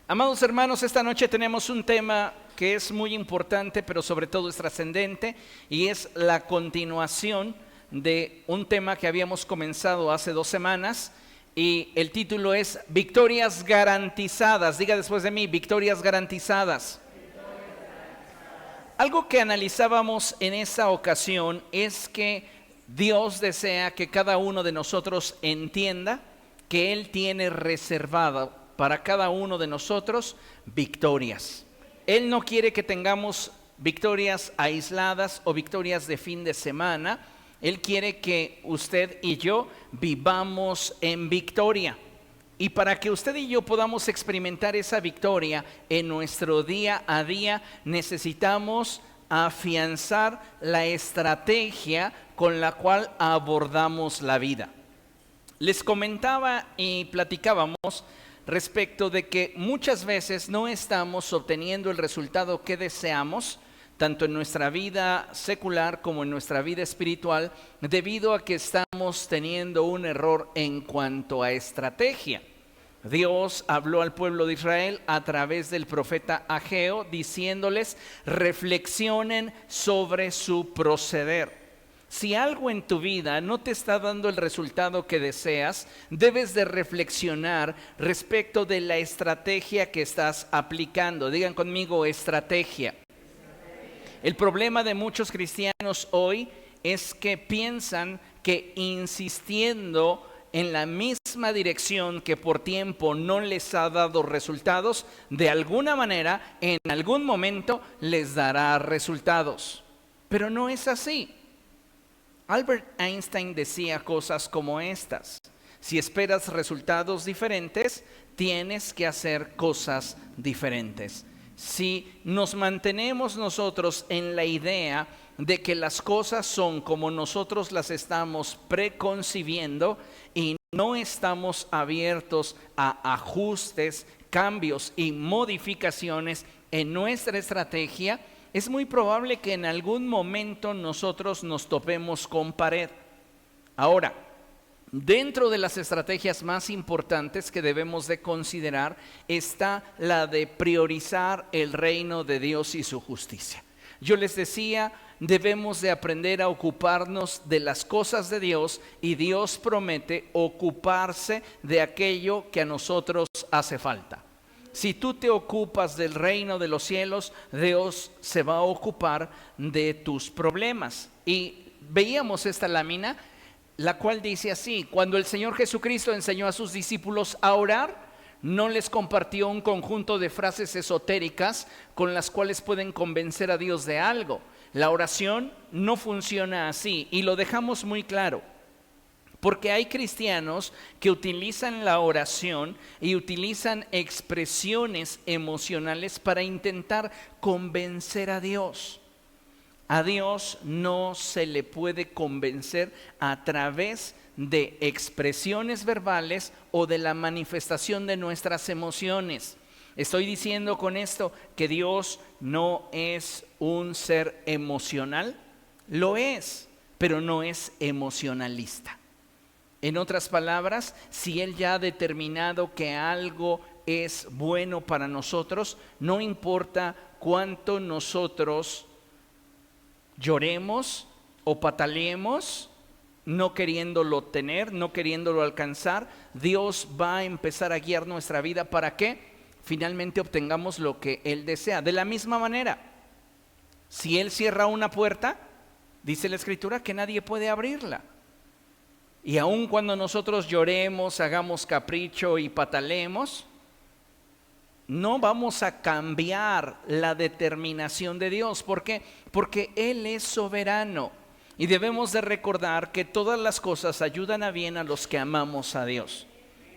Amados hermanos, esta noche tenemos un tema que es muy importante, pero sobre todo es trascendente, y es la continuación de un tema que habíamos comenzado hace 2 semanas, y el título es Victorias Garantizadas. Diga después de mí, victorias garantizadas. Algo que analizábamos en esa ocasión es que Dios desea que cada uno de nosotros entienda que Él tiene reservado para cada uno de nosotros victorias. Él no quiere que tengamos victorias aisladas o victorias de fin de semana. Él quiere que usted y yo vivamos en victoria. Y para que usted y yo podamos experimentar esa victoria en nuestro día a día, necesitamos afianzar la estrategia con la cual abordamos la vida. Les comentaba y platicábamos respecto de que muchas veces no estamos obteniendo el resultado que deseamos, tanto en nuestra vida secular como en nuestra vida espiritual, debido a que estamos teniendo un error en cuanto a estrategia. Dios habló al pueblo de Israel a través del profeta Ageo, diciéndoles: reflexionen sobre su proceder. Si algo en tu vida no te está dando el resultado que deseas, debes de reflexionar respecto de la estrategia que estás aplicando. Digan conmigo, estrategia. El problema de muchos cristianos hoy es que piensan que insistiendo en la misma dirección que por tiempo no les ha dado resultados, de alguna manera, en algún momento les dará resultados. Pero no es así. Albert Einstein decía cosas como estas: si esperas resultados diferentes, tienes que hacer cosas diferentes. Si nos mantenemos nosotros en la idea de que las cosas son como nosotros las estamos preconcibiendo y no estamos abiertos a ajustes, cambios y modificaciones en nuestra estrategia, es muy probable que en algún momento nosotros nos topemos con pared. Ahora, dentro de las estrategias más importantes que debemos de considerar está la de priorizar el reino de Dios y su justicia. Yo les decía, debemos de aprender a ocuparnos de las cosas de Dios, y Dios promete ocuparse de aquello que a nosotros hace falta. Si tú te ocupas del reino de los cielos, Dios se va a ocupar de tus problemas. Y veíamos esta lámina, la cual dice así: cuando el Señor Jesucristo enseñó a sus discípulos a orar, no les compartió un conjunto de frases esotéricas con las cuales pueden convencer a Dios de algo. La oración no funciona así, y lo dejamos muy claro. Porque hay cristianos que utilizan la oración y utilizan expresiones emocionales para intentar convencer a Dios. A Dios no se le puede convencer a través de expresiones verbales o de la manifestación de nuestras emociones. Estoy diciendo con esto que Dios no es un ser emocional. Lo es, pero no es emocionalista. En otras palabras, si Él ya ha determinado que algo es bueno para nosotros, no importa cuánto nosotros lloremos o pataleemos, no queriéndolo tener, no queriéndolo alcanzar, Dios va a empezar a guiar nuestra vida para que finalmente obtengamos lo que Él desea. De la misma manera, si Él cierra una puerta, dice la Escritura que nadie puede abrirla. Y aun cuando nosotros lloremos, hagamos capricho y pataleemos, no vamos a cambiar la determinación de Dios. ¿Por qué? Porque Él es soberano. Y debemos de recordar que todas las cosas ayudan a bien a los que amamos a Dios.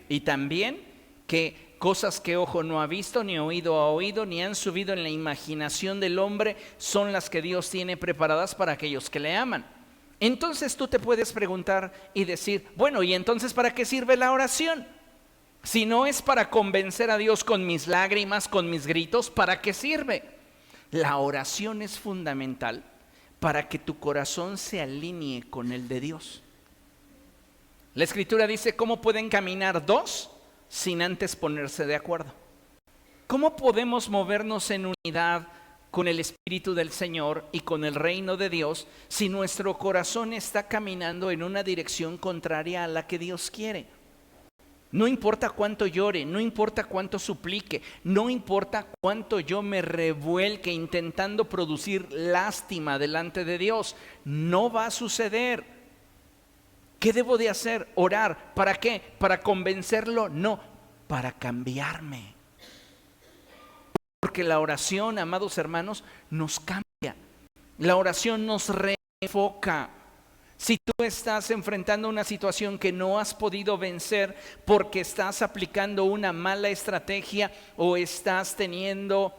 Y también que cosas que ojo no ha visto, ni oído ha oído, ni han subido en la imaginación del hombre, son las que Dios tiene preparadas para aquellos que le aman. Entonces tú te puedes preguntar y decir: bueno, ¿y entonces para qué sirve la oración? Si no es para convencer a Dios con mis lágrimas, con mis gritos, ¿para qué sirve? La oración es fundamental para que tu corazón se alinee con el de Dios. La Escritura dice: ¿cómo pueden caminar dos sin antes ponerse de acuerdo? ¿Cómo podemos movernos en unidad con el Espíritu del Señor y con el reino de Dios si nuestro corazón está caminando en una dirección contraria a la que Dios quiere? No importa cuánto llore, no importa cuánto suplique, no importa cuánto yo me revuelque intentando producir lástima delante de Dios, no va a suceder. ¿Qué debo de hacer? Orar. ¿Para qué? ¿Para convencerlo? No, para cambiarme. Porque la oración, amados hermanos, nos cambia. La oración nos reenfoca. Si tú estás enfrentando una situación que no has podido vencer porque estás aplicando una mala estrategia o estás teniendo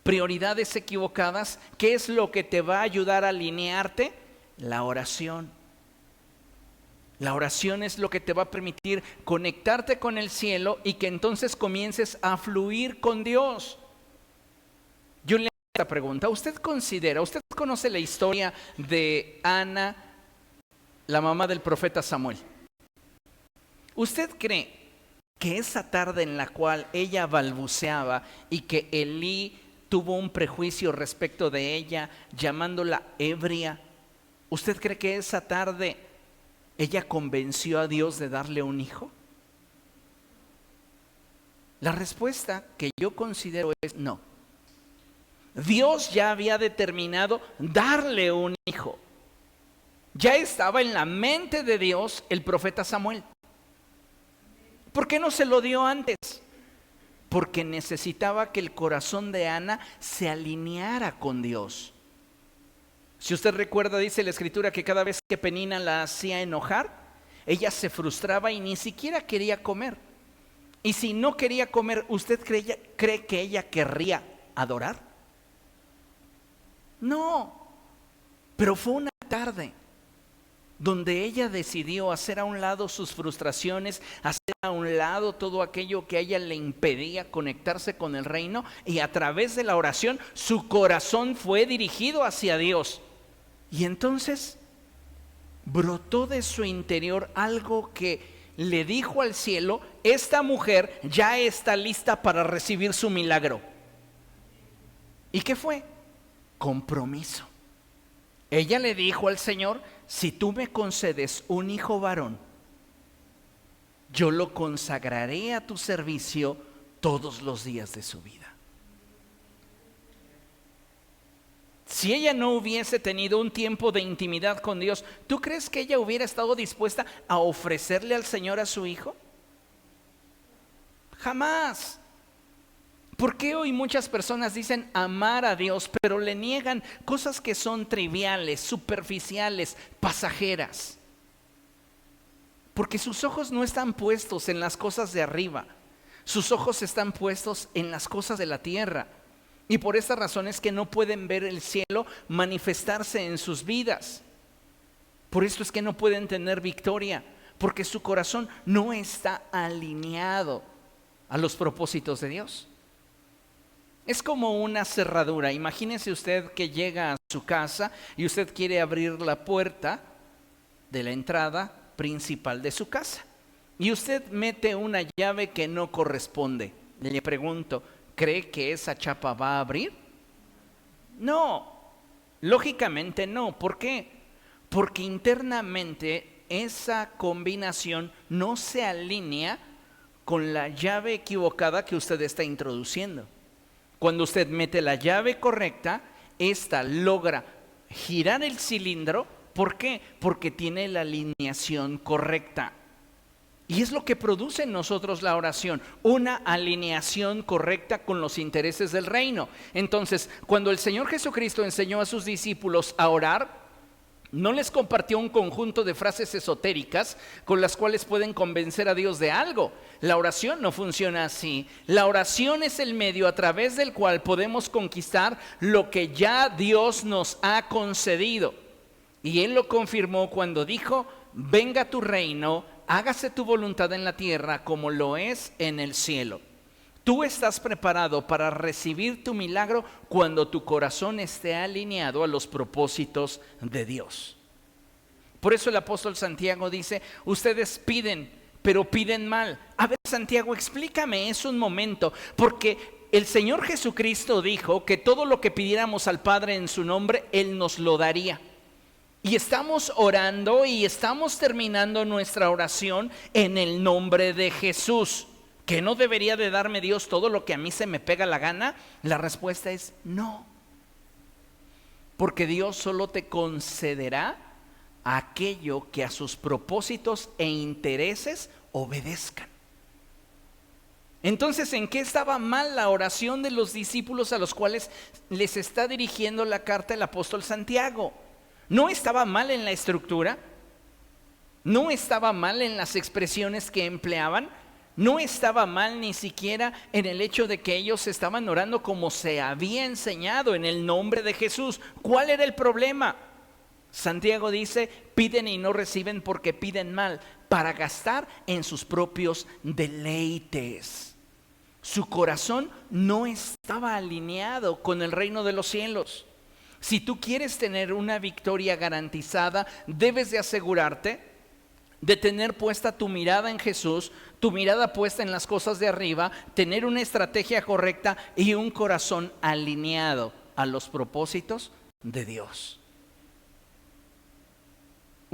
prioridades equivocadas, ¿qué es lo que te va a ayudar a alinearte? La oración. La oración es lo que te va a permitir conectarte con el cielo y que entonces comiences a fluir con Dios. Yo le hago esta pregunta. ¿Usted conoce la historia de Ana, la mamá del profeta Samuel? ¿Usted cree que esa tarde en la cual ella balbuceaba y que Elí tuvo un prejuicio respecto de ella, llamándola ebria, ¿usted cree que esa tarde ella convenció a Dios de darle un hijo? La respuesta que yo considero es no. Dios ya había determinado darle un hijo. Ya estaba en la mente de Dios el profeta Samuel. ¿Por qué no se lo dio antes? Porque necesitaba que el corazón de Ana se alineara con Dios. Si usted recuerda, dice la Escritura que cada vez que Penina la hacía enojar, ella se frustraba y ni siquiera quería comer. Y si no quería comer, ¿usted cree que ella querría adorar? No, pero fue una tarde donde ella decidió hacer a un lado sus frustraciones, hacer a un lado todo aquello que a ella le impedía conectarse con el reino, y a través de la oración su corazón fue dirigido hacia Dios. Y entonces brotó de su interior algo que le dijo al cielo: esta mujer ya está lista para recibir su milagro. ¿Y qué fue? Compromiso. Ella le dijo al Señor: si tú me concedes un hijo varón, yo lo consagraré a tu servicio todos los días de su vida. Si ella no hubiese tenido un tiempo de intimidad con Dios, ¿tú crees que ella hubiera estado dispuesta a ofrecerle al Señor a su hijo? Jamás. ¿Por qué hoy muchas personas dicen amar a Dios, pero le niegan cosas que son triviales, superficiales, pasajeras? Porque sus ojos no están puestos en las cosas de arriba. Sus ojos están puestos en las cosas de la tierra. Y por esta razón es que no pueden ver el cielo manifestarse en sus vidas. Por esto es que no pueden tener victoria, porque su corazón no está alineado a los propósitos de Dios. Es como una cerradura. Imagínese usted que llega a su casa y usted quiere abrir la puerta de la entrada principal de su casa. Y usted mete una llave que no corresponde. Le pregunto, ¿cree que esa chapa va a abrir? No, lógicamente no. ¿Por qué? Porque internamente esa combinación no se alinea con la llave equivocada que usted está introduciendo. Cuando usted mete la llave correcta, esta logra girar el cilindro. ¿Por qué? Porque tiene la alineación correcta. Y es lo que produce en nosotros la oración, una alineación correcta con los intereses del reino. Entonces, cuando el Señor Jesucristo enseñó a sus discípulos a orar, no les compartió un conjunto de frases esotéricas con las cuales pueden convencer a Dios de algo. La oración no funciona así. La oración es el medio a través del cual podemos conquistar lo que ya Dios nos ha concedido. Y Él lo confirmó cuando dijo: venga tu reino, hágase tu voluntad en la tierra como lo es en el cielo. Tú estás preparado para recibir tu milagro cuando tu corazón esté alineado a los propósitos de Dios. Por eso el apóstol Santiago dice: ustedes piden, pero piden mal. A ver, Santiago, explícame eso un momento, porque el Señor Jesucristo dijo que todo lo que pidiéramos al Padre en su nombre, Él nos lo daría. Y estamos orando y estamos terminando nuestra oración en el nombre de Jesús. ¿Que no debería de darme Dios todo lo que a mí se me pega la gana? La respuesta es no. Porque Dios solo te concederá aquello que a sus propósitos e intereses obedezcan. Entonces, ¿en qué estaba mal la oración de los discípulos a los cuales les está dirigiendo la carta el apóstol Santiago? ¿No estaba mal en la estructura? ¿No estaba mal en las expresiones que empleaban? ¿No estaba mal ni siquiera en el hecho de que ellos estaban orando como se había enseñado en el nombre de Jesús? ¿Cuál era el problema? Santiago dice, piden y no reciben porque piden mal, para gastar en sus propios deleites. Su corazón no estaba alineado con el reino de los cielos. Si tú quieres tener una victoria garantizada, debes de asegurarte de tener puesta tu mirada en Jesús, tu mirada puesta en las cosas de arriba, tener una estrategia correcta y un corazón alineado a los propósitos de Dios.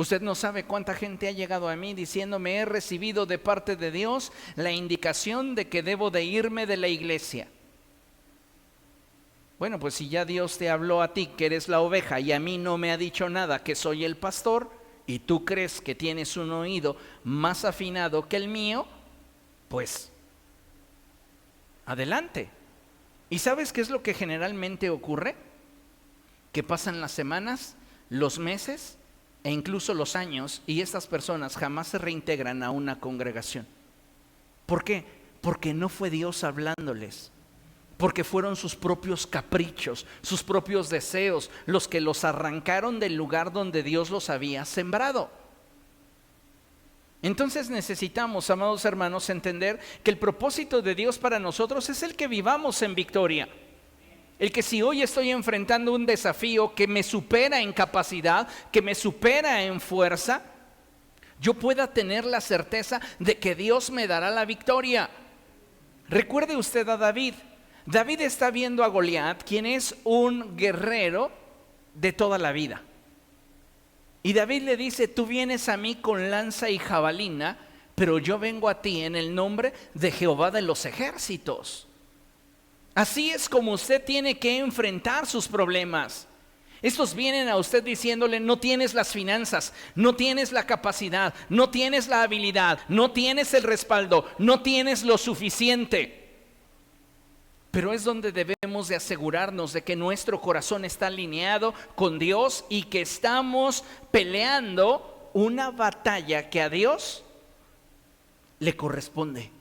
Usted no sabe cuánta gente ha llegado a mí diciéndome, he recibido de parte de Dios la indicación de que debo de irme de la iglesia. Bueno, pues si ya Dios te habló a ti que eres la oveja y a mí no me ha dicho nada que soy el pastor, y tú crees que tienes un oído más afinado que el mío, pues adelante. ¿Y sabes qué es lo que generalmente ocurre? Que pasan las semanas, los meses e incluso los años y estas personas jamás se reintegran a una congregación. ¿Por qué? Porque no fue Dios hablándoles. Porque fueron sus propios caprichos, sus propios deseos, los que los arrancaron del lugar donde Dios los había sembrado. Entonces necesitamos, amados hermanos, entender que el propósito de Dios para nosotros es el que vivamos en victoria. El que si hoy estoy enfrentando un desafío que me supera en capacidad, que me supera en fuerza, yo pueda tener la certeza de que Dios me dará la victoria. Recuerde usted a David. David está viendo a Goliat, quien es un guerrero de toda la vida. Y David le dice, tú vienes a mí con lanza y jabalina, pero yo vengo a ti en el nombre de Jehová de los ejércitos. Así es como usted tiene que enfrentar sus problemas. Estos vienen a usted diciéndole, no tienes las finanzas, no tienes la capacidad, no tienes la habilidad, no tienes el respaldo, no tienes lo suficiente. Pero es donde debemos de asegurarnos de que nuestro corazón está alineado con Dios y que estamos peleando una batalla que a Dios le corresponde.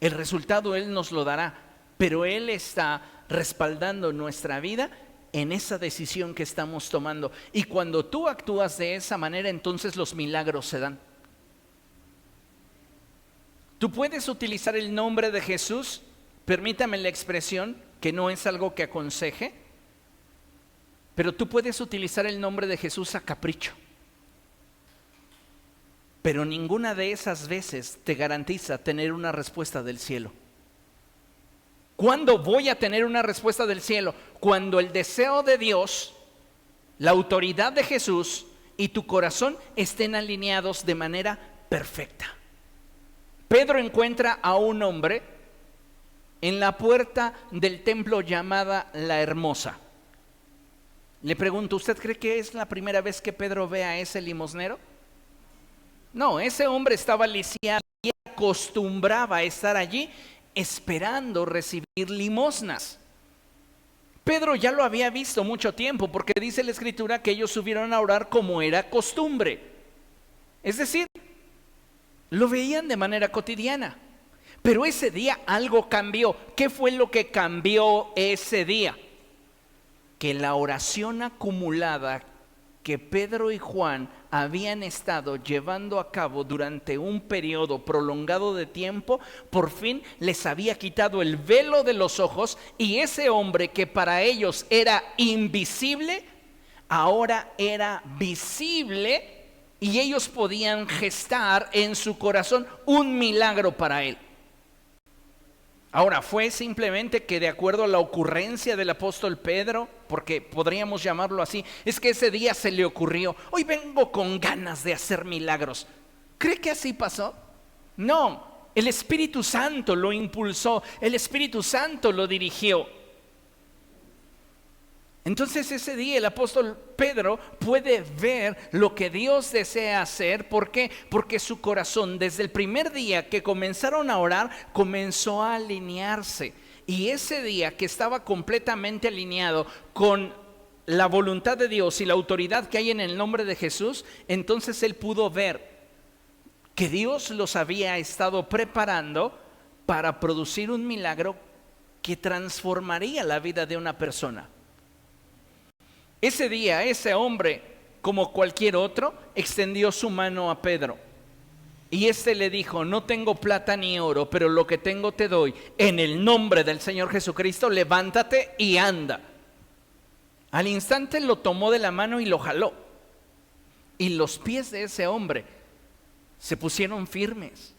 El resultado Él nos lo dará, pero Él está respaldando nuestra vida en esa decisión que estamos tomando. Y cuando tú actúas de esa manera, entonces los milagros se dan. Tú puedes utilizar el nombre de Jesús. Permítame la expresión, que no es algo que aconseje, pero tú puedes utilizar el nombre de Jesús a capricho. Pero ninguna de esas veces te garantiza tener una respuesta del cielo. ¿Cuándo voy a tener una respuesta del cielo? Cuando el deseo de Dios, la autoridad de Jesús y tu corazón estén alineados de manera perfecta. Pedro encuentra a un hombre en la puerta del templo llamada La Hermosa. Le pregunto, ¿usted cree que es la primera vez que Pedro ve a ese limosnero? No, ese hombre estaba lisiado y acostumbraba a estar allí esperando recibir limosnas. Pedro ya lo había visto mucho tiempo, porque dice la Escritura que ellos subieron a orar como era costumbre. Es decir, lo veían de manera cotidiana. Pero ese día algo cambió. ¿Qué fue lo que cambió ese día? Que la oración acumulada que Pedro y Juan habían estado llevando a cabo durante un periodo prolongado de tiempo, por fin les había quitado el velo de los ojos, y ese hombre que para ellos era invisible, ahora era visible y ellos podían gestar en su corazón un milagro para él. Ahora, fue simplemente que de acuerdo a la ocurrencia del apóstol Pedro, porque podríamos llamarlo así, es que ese día se le ocurrió, hoy vengo con ganas de hacer milagros. ¿Cree que así pasó? No, el Espíritu Santo lo impulsó, el Espíritu Santo lo dirigió. Entonces ese día el apóstol Pedro puede ver lo que Dios desea hacer. ¿Por qué? Porque su corazón desde el primer día que comenzaron a orar comenzó a alinearse. Y ese día que estaba completamente alineado con la voluntad de Dios y la autoridad que hay en el nombre de Jesús, entonces él pudo ver que Dios los había estado preparando para producir un milagro que transformaría la vida de una persona. Ese día, ese hombre, como cualquier otro, extendió su mano a Pedro. Y éste le dijo, no tengo plata ni oro, pero lo que tengo te doy. En el nombre del Señor Jesucristo, levántate y anda. Al instante lo tomó de la mano y lo jaló. Y los pies de ese hombre se pusieron firmes.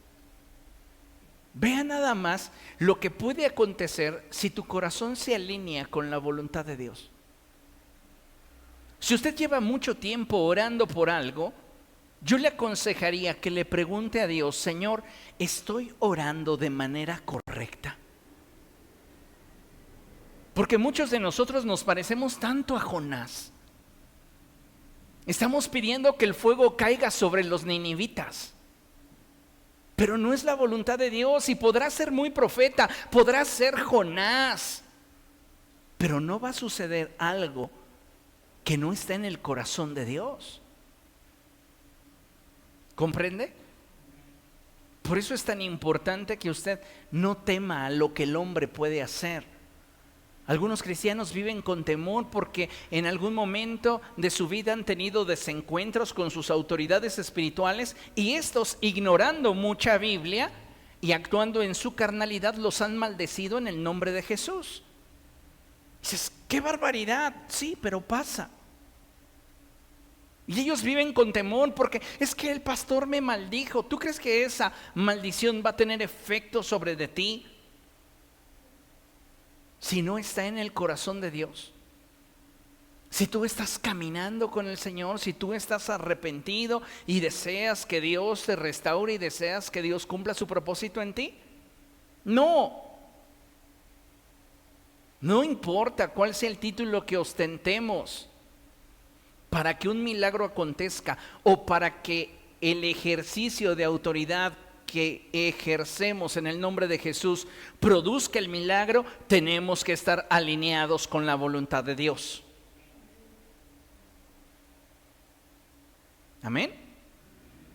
Vea nada más lo que puede acontecer si tu corazón se alinea con la voluntad de Dios. Si usted lleva mucho tiempo orando por algo, yo le aconsejaría que le pregunte a Dios, Señor, ¿estoy orando de manera correcta? Porque muchos de nosotros nos parecemos tanto a Jonás. Estamos pidiendo que el fuego caiga sobre los ninivitas. Pero no es la voluntad de Dios y podrá ser muy profeta, podrá ser Jonás. Pero no va a suceder algo que no está en el corazón de Dios. ¿Comprende? Por eso es tan importante que usted no tema a lo que el hombre puede hacer. Algunos cristianos viven con temor porque en algún momento de su vida han tenido desencuentros con sus autoridades espirituales y estos, ignorando mucha Biblia y actuando en su carnalidad, los han maldecido en el nombre de Jesús. Dices, ¡qué barbaridad! Sí, pero pasa. Y ellos viven con temor porque es que el pastor me maldijo. ¿Tú crees que esa maldición va a tener efecto sobre de ti si no está en el corazón de Dios? Si tú estás caminando con el Señor, si tú estás arrepentido y deseas que Dios te restaure y deseas que Dios cumpla su propósito en ti, no importa cuál sea el título que ostentemos, para que un milagro acontezca o para que el ejercicio de autoridad que ejercemos en el nombre de Jesús produzca el milagro, tenemos que estar alineados con la voluntad de Dios. Amén.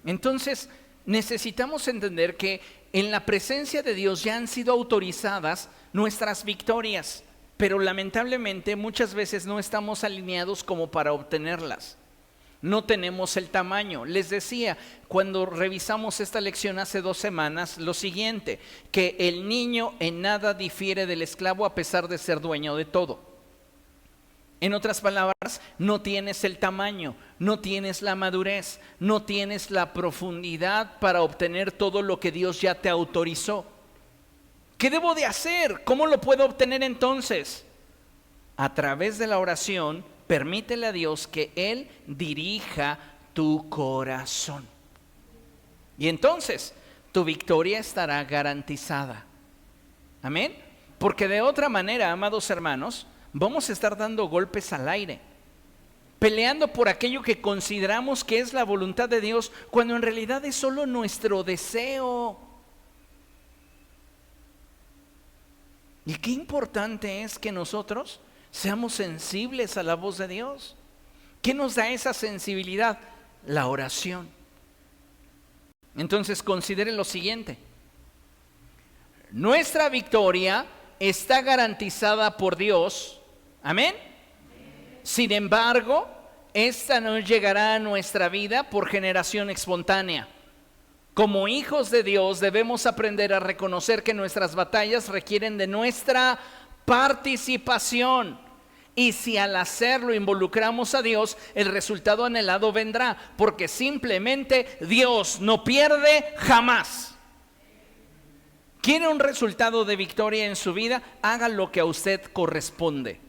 Entonces necesitamos entender que en la presencia de Dios ya han sido autorizadas nuestras victorias, pero lamentablemente muchas veces no estamos alineados como para obtenerlas. No tenemos el tamaño. Les decía cuando revisamos esta lección hace 2 semanas lo siguiente, que el niño en nada difiere del esclavo a pesar de ser dueño de todo. En otras palabras, no tienes el tamaño, no tienes la madurez, no tienes la profundidad para obtener todo lo que Dios ya te autorizó. ¿Qué debo de hacer? ¿Cómo lo puedo obtener entonces? A través de la oración, permítele a Dios que Él dirija tu corazón. Y entonces, tu victoria estará garantizada. Amén. Porque de otra manera, amados hermanos, vamos a estar dando golpes al aire, peleando por aquello que consideramos que es la voluntad de Dios, cuando en realidad es solo nuestro deseo. Y qué importante es que nosotros seamos sensibles a la voz de Dios. ¿Qué nos da esa sensibilidad? La oración. Entonces considere lo siguiente: nuestra victoria está garantizada por Dios. Amén. Sin embargo, esta no llegará a nuestra vida por generación espontánea. Como hijos de Dios debemos aprender a reconocer que nuestras batallas requieren de nuestra participación Y si al hacerlo involucramos a Dios, el resultado anhelado vendrá, porque simplemente Dios no pierde jamás. ¿Quiere un resultado de victoria en su vida? Haga lo que a usted corresponde.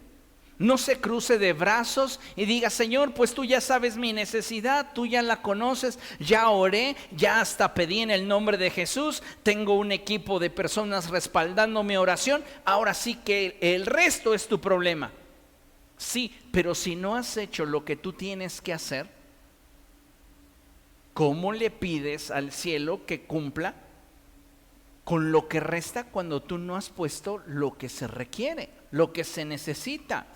No se cruce de brazos y diga: Señor, pues tú ya sabes mi necesidad, tú ya la conoces, ya oré, ya hasta pedí en el nombre de Jesús, tengo un equipo de personas respaldando mi oración, ahora sí que el resto es tu problema. Sí, pero si no has hecho lo que tú tienes que hacer, ¿cómo le pides al cielo que cumpla con lo que resta cuando tú no has puesto lo que se requiere, lo que se necesita?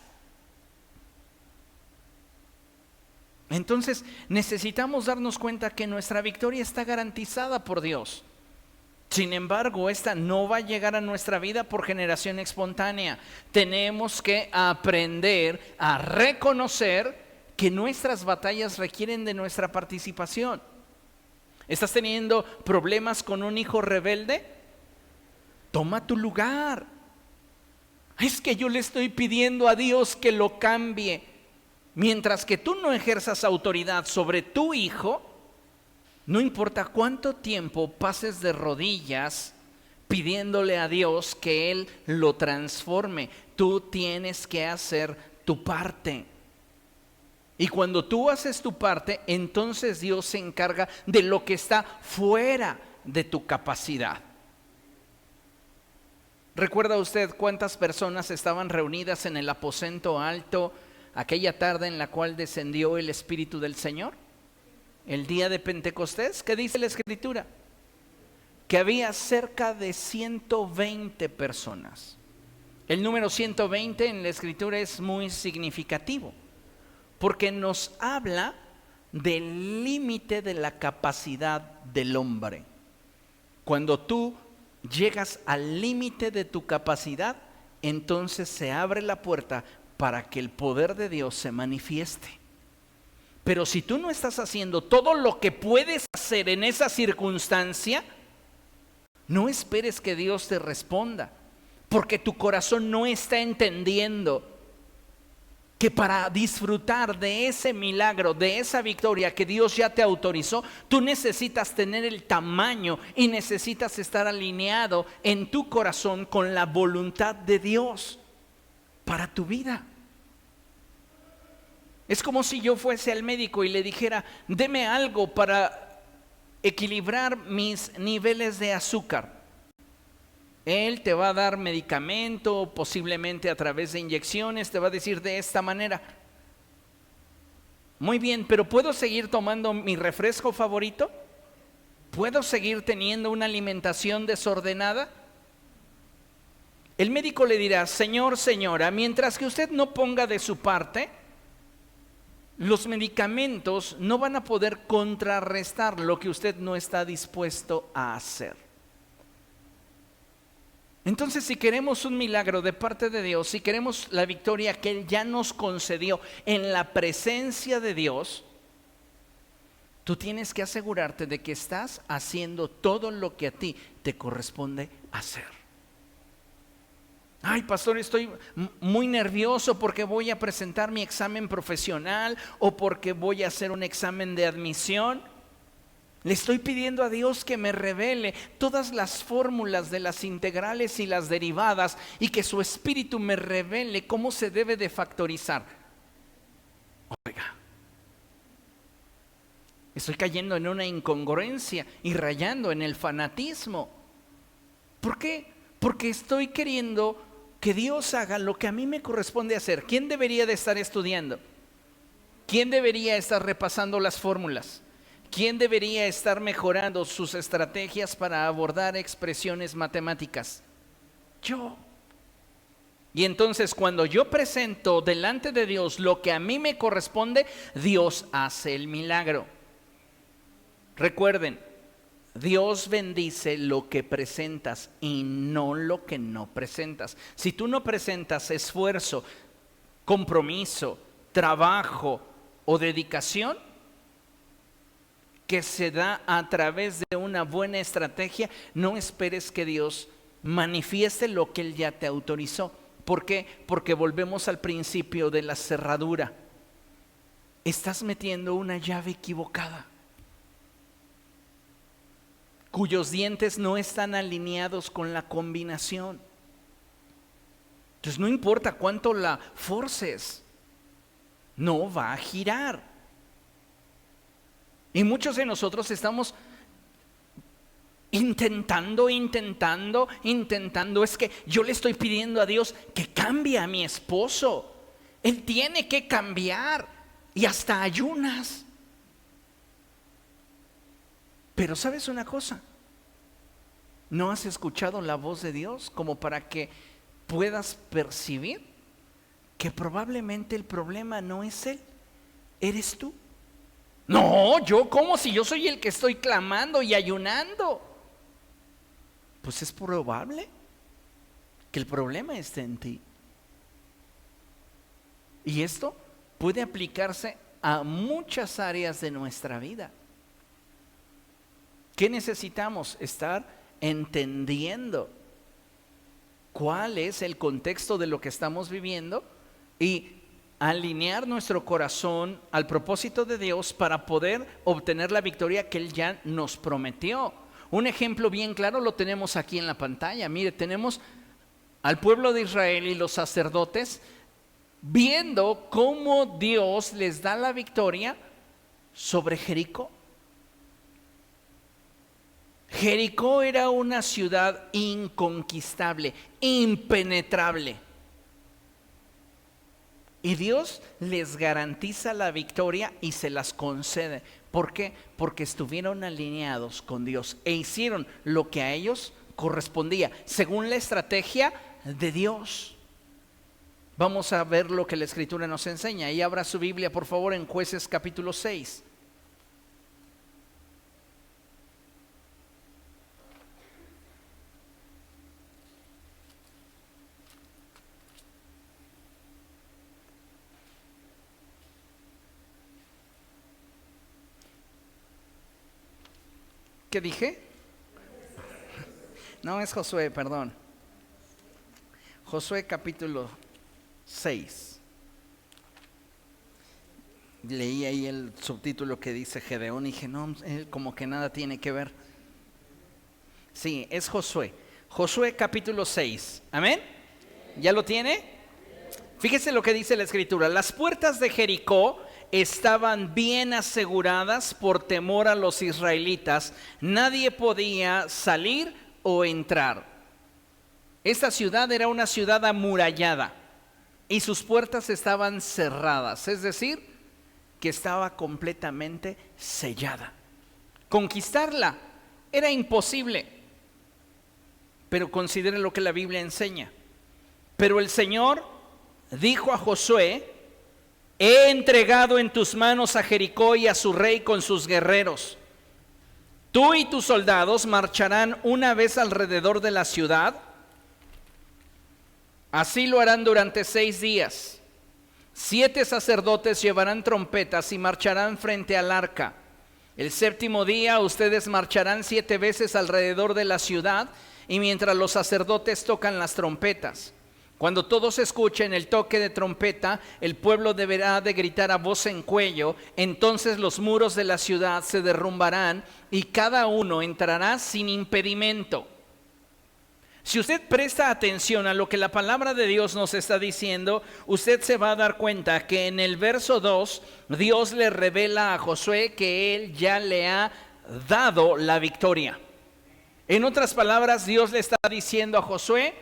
Entonces necesitamos darnos cuenta que nuestra victoria está garantizada por Dios. Sin embargo, esta no va a llegar a nuestra vida por generación espontánea. Tenemos que aprender a reconocer que nuestras batallas requieren de nuestra participación. ¿Estás teniendo problemas con un hijo rebelde? Toma tu lugar. Es que yo le estoy pidiendo a Dios que lo cambie. Mientras que tú no ejerzas autoridad sobre tu hijo, no importa cuánto tiempo pases de rodillas pidiéndole a Dios que Él lo transforme, tú tienes que hacer tu parte. Y cuando tú haces tu parte, entonces Dios se encarga de lo que está fuera de tu capacidad. ¿Recuerda usted cuántas personas estaban reunidas en el aposento alto aquella tarde en la cual descendió el Espíritu del Señor? El día de Pentecostés. ¿Qué dice la Escritura? Que había cerca de 120 personas. El número 120 en la Escritura es muy significativo, porque nos habla del límite de la capacidad del hombre. Cuando tú llegas al límite de tu capacidad, entonces se abre la puerta para que el poder de Dios se manifieste. Pero si tú no estás haciendo todo lo que puedes hacer en esa circunstancia, no esperes que Dios te responda, porque tu corazón no está entendiendo que para disfrutar de ese milagro, de esa victoria que Dios ya te autorizó, tú necesitas tener el tamaño y necesitas estar alineado en tu corazón con la voluntad de Dios para tu vida. Es como si yo fuese al médico y le dijera: deme algo para equilibrar mis niveles de azúcar. Él te va a dar medicamento, posiblemente a través de inyecciones, te va a decir de esta manera: muy bien, pero ¿puedo seguir tomando mi refresco favorito? ¿Puedo seguir teniendo una alimentación desordenada? El médico le dirá: señor, señora, mientras que usted no ponga de su parte, los medicamentos no van a poder contrarrestar lo que usted no está dispuesto a hacer. Entonces, si queremos un milagro de parte de Dios, si queremos la victoria que Él ya nos concedió en la presencia de Dios, tú tienes que asegurarte de que estás haciendo todo lo que a ti te corresponde hacer. Ay, pastor, estoy muy nervioso porque voy a presentar mi examen profesional o porque voy a hacer un examen de admisión. Le estoy pidiendo a Dios que me revele todas las fórmulas de las integrales y las derivadas y que su Espíritu me revele cómo se debe de factorizar. Oiga, estoy cayendo en una incongruencia y rayando en el fanatismo. ¿Por qué? Porque estoy queriendo que Dios haga lo que a mí me corresponde hacer. ¿Quién debería de estar estudiando? ¿Quién debería estar repasando las fórmulas? ¿Quién debería estar mejorando sus estrategias para abordar expresiones matemáticas? Yo. Y entonces cuando yo presento delante de Dios lo que a mí me corresponde, Dios hace el milagro. Recuerden, Dios bendice lo que presentas y no lo que no presentas. Si tú no presentas esfuerzo, compromiso, trabajo o dedicación que se da a través de una buena estrategia, no esperes que Dios manifieste lo que Él ya te autorizó, ¿Por qué? Porque volvemos al principio de la cerradura. Estás metiendo una llave equivocada, cuyos dientes no están alineados con la combinación. Entonces no importa cuánto la forces, no va a girar. Y muchos de nosotros estamos intentando. Es que yo le estoy pidiendo a Dios que cambie a mi esposo. Él tiene que cambiar. Y hasta ayunas. Pero ¿sabes una cosa? ¿No has escuchado la voz de Dios como para que puedas percibir que probablemente el problema no es Él, eres tú? No, yo, ¿cómo si yo soy el que estoy clamando y ayunando? Pues es probable que el problema esté en ti. Y esto puede aplicarse a muchas áreas de nuestra vida. ¿Qué necesitamos? Estar entendiendo cuál es el contexto de lo que estamos viviendo y alinear nuestro corazón al propósito de Dios para poder obtener la victoria que Él ya nos prometió. Un ejemplo bien claro lo tenemos aquí en la pantalla. Mire, tenemos al pueblo de Israel y los sacerdotes viendo cómo Dios les da la victoria sobre Jericó. Jericó era una ciudad inconquistable, impenetrable. Y Dios les garantiza la victoria y se las concede. ¿Por qué? Porque estuvieron alineados con Dios e hicieron lo que a ellos correspondía, según la estrategia de Dios. Vamos a ver lo que la Escritura nos enseña. Y abra su Biblia, por favor, en Jueces capítulo 6. ¿Qué dije? No, es Josué, perdón. Josué capítulo 6. Leí ahí el subtítulo que dice Gedeón y dije, no, como que nada tiene que ver. Sí, es Josué. Josué capítulo 6. ¿Amén? ¿Ya lo tiene? Fíjese lo que dice la Escritura. Las puertas de Jericó estaban bien aseguradas por temor a los israelitas. Nadie podía salir o entrar. Esta ciudad era una ciudad amurallada y sus puertas estaban cerradas, es decir, que estaba completamente sellada. Conquistarla era imposible, pero considere lo que la Biblia enseña. Pero el Señor dijo a Josué: he entregado en tus manos a Jericó y a su rey con sus guerreros. Tú y tus soldados marcharán una vez alrededor de la ciudad. Así lo harán durante 6 días. 7 sacerdotes llevarán trompetas y marcharán frente al arca. El 7º día ustedes marcharán 7 veces alrededor de la ciudad, y mientras los sacerdotes tocan las trompetas. Cuando todos escuchen el toque de trompeta, el pueblo deberá de gritar a voz en cuello. Entonces los muros de la ciudad se derrumbarán y cada uno entrará sin impedimento. Si usted presta atención a lo que la palabra de Dios nos está diciendo, usted se va a dar cuenta que en el verso 2, Dios le revela a Josué que Él ya le ha dado la victoria. En otras palabras, Dios le está diciendo a Josué: